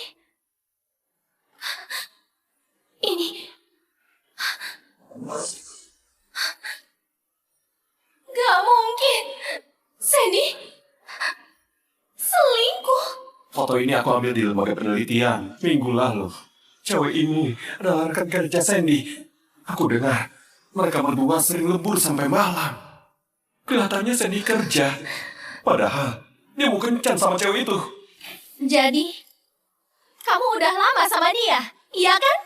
Ini... Gak mungkin. Sandy selingkuh. Foto ini aku ambil di lembaga penelitian minggu lalu. Cewek ini adalah rekan kerja Sandy. Aku dengar mereka berdua sering lembur sampai malam. Kelihatannya Sandy kerja. Padahal dia mau kencan sama cewek itu. Jadi, kamu udah lama sama dia, iya kan?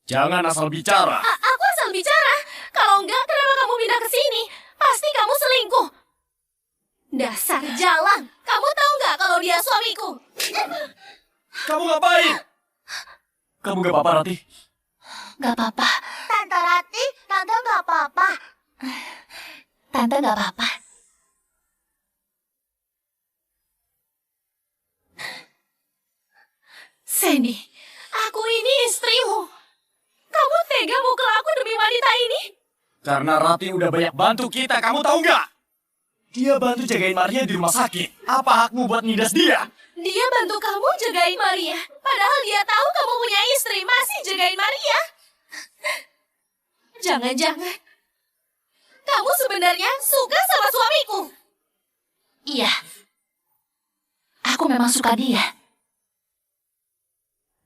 Jangan asal bicara. Aku asal bicara. Kalau enggak, kenapa kamu pindah ke sini? Pasti kamu selingkuh. Dasar jalan. Kamu tahu nggak kalau dia suamiku? Kamu ngapain? Kamu gak apa-apa, Rati? Gak apa-apa. Tante Rati, Tante nggak apa-apa. Tante gak apa-apa. Sandy, aku ini istrimu. Kamu tega mukul aku demi wanita ini? Karena Rati udah banyak bantu kita, kamu tahu nggak? Dia bantu jagain Maria di rumah sakit. Apa hakmu buat nindas dia? Dia bantu kamu jagain Maria. Padahal dia tahu kamu punya istri, masih jagain Maria. Jangan-jangan kamu sebenarnya suka sama suamiku. Iya. Aku memang suka dia.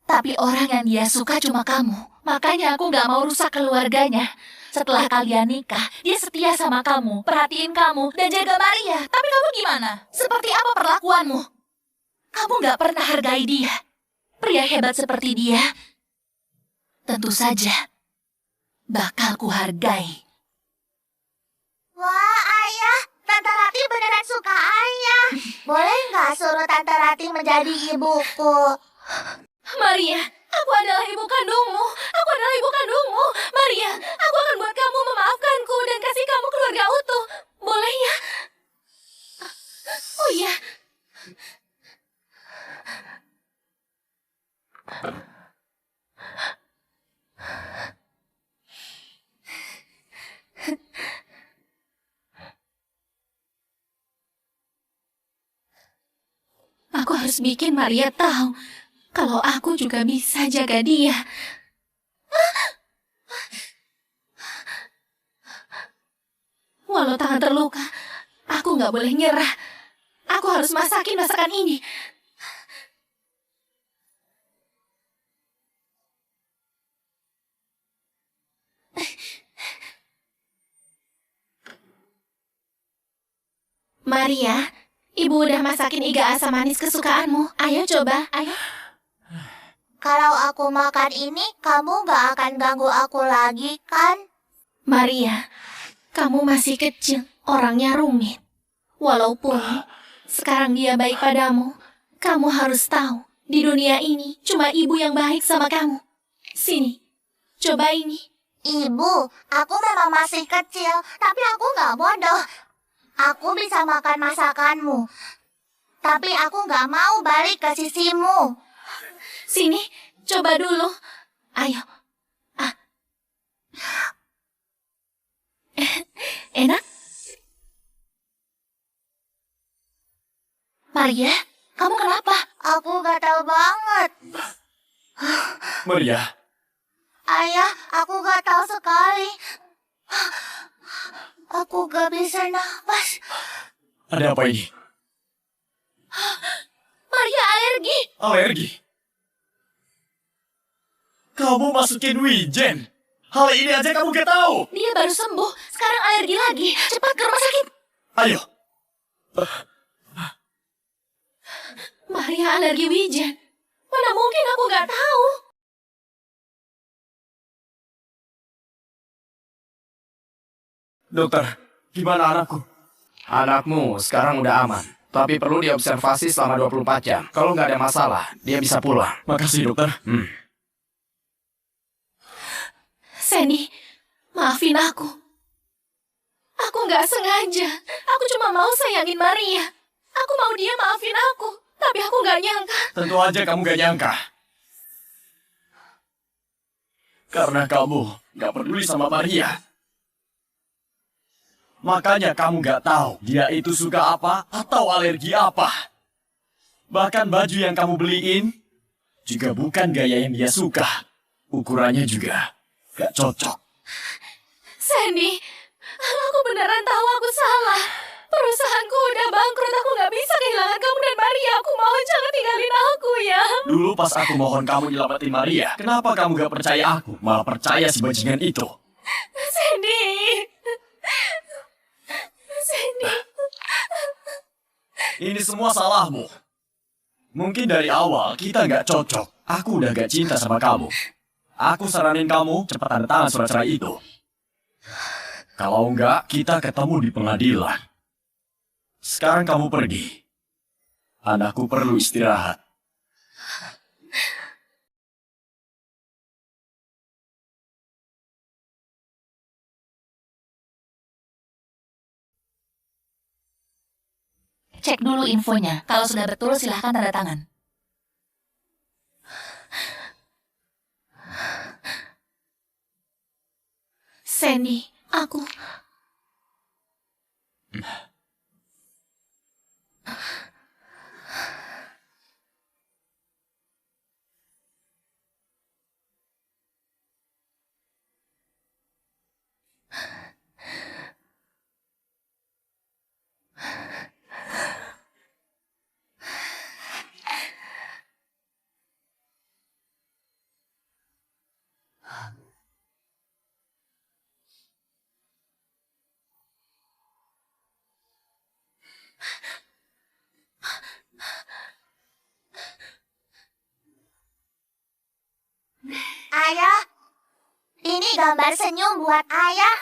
Tapi orang yang dia suka cuma kamu. Makanya aku gak mau rusak keluarganya. Setelah kalian nikah, dia setia sama kamu, perhatiin kamu, dan jaga Maria. Tapi kamu gimana? Seperti apa perlakuanmu? Kamu gak pernah hargai dia. Pria hebat seperti dia, tentu saja bakal kuhargai. Wah, ayah, Tante Rati beneran suka ayah. Boleh nggak suruh Tante Rati menjadi ibuku? Maria, aku adalah ibu kandungmu. Aku adalah ibu kandungmu. Maria, aku akan buat kamu memaafkanku dan kasih kamu keluarga utuh. Boleh ya? Oh iya. Aku harus bikin Maria tahu kalau aku juga bisa jaga dia. Walau tangan terluka, aku nggak boleh nyerah. Aku harus masakin masakan ini. Maria, ibu udah masakin iga asam manis kesukaanmu. Ayo coba, ayo. Kalau aku makan ini, kamu gak akan ganggu aku lagi, kan? Maria, kamu masih kecil, orangnya rumit. Walaupun sekarang dia baik padamu, kamu harus tahu, di dunia ini cuma ibu yang baik sama kamu. Sini, coba ini. Ibu, aku memang masih kecil, tapi aku gak bodoh. Aku bisa makan masakanmu. Tapi aku gak mau balik ke sisimu. Sini, coba dulu. Ayo. Enak? Maria, kamu kenapa? Aku gatal banget. Maria, Ayah, aku gatal sekali. Aku gak bisa nafas. ada apa ini? Maria alergi. Alergi? Kamu masukin wijen? Hal ini aja kamu gak tahu? Dia baru sembuh, sekarang alergi lagi. Cepat ke rumah sakit. Ayo. Maria alergi wijen. Mana mungkin aku gak tahu. Dokter, gimana anakku? Anakmu sekarang udah aman, tapi perlu diobservasi selama 24 jam. Kalau nggak ada masalah, dia bisa pulang. Makasih, dokter. Sandy, maafin aku. Aku nggak sengaja. Aku cuma mau sayangin Maria. Aku mau dia maafin aku, tapi aku nggak nyangka. Tentu aja kamu gak nyangka. Karena kamu gak peduli sama Maria. Makanya kamu gak tahu dia itu suka apa atau alergi apa. Bahkan baju yang kamu beliin juga bukan gaya yang dia suka. Ukurannya juga gak cocok. Sandy, aku beneran tahu aku salah. Perusahaanku udah bangkrut, aku nggak bisa kehilangan kamu dan Maria. Aku mohon jangan tinggalin aku ya. Dulu pas aku mohon kamu nyelamatin Maria, kenapa kamu gak percaya aku? Malah percaya si bajingan itu. Sandy. Sandy. Ini semua salahmu. Mungkin dari awal kita nggak cocok. Aku udah gak cinta sama kamu. Aku saranin kamu cepat tanda tangan surat cerai itu. Kalau enggak, kita ketemu di pengadilan. Sekarang kamu pergi. Anakku perlu istirahat. Cek dulu infonya. Kalau sudah betul, silahkan tanda tangan. Sandy, aku... Ayah, ini gambar senyum buat ayah.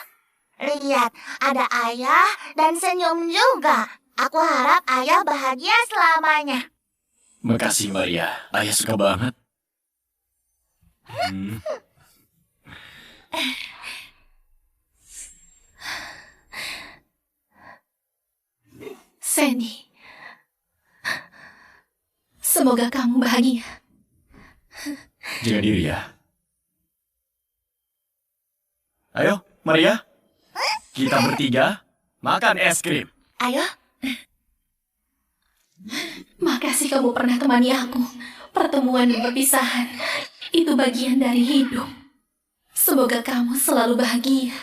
Lihat, ada ayah dan senyum juga. Aku harap ayah bahagia selamanya. Makasih Maria, ayah suka banget. Sandy, semoga kamu bahagia. Jaga diri ya. Ayo, Maria. Kita bertiga makan es krim. Ayo. Makasih kamu pernah temani aku. Pertemuan dan perpisahan itu bagian dari hidup. Semoga kamu selalu bahagia.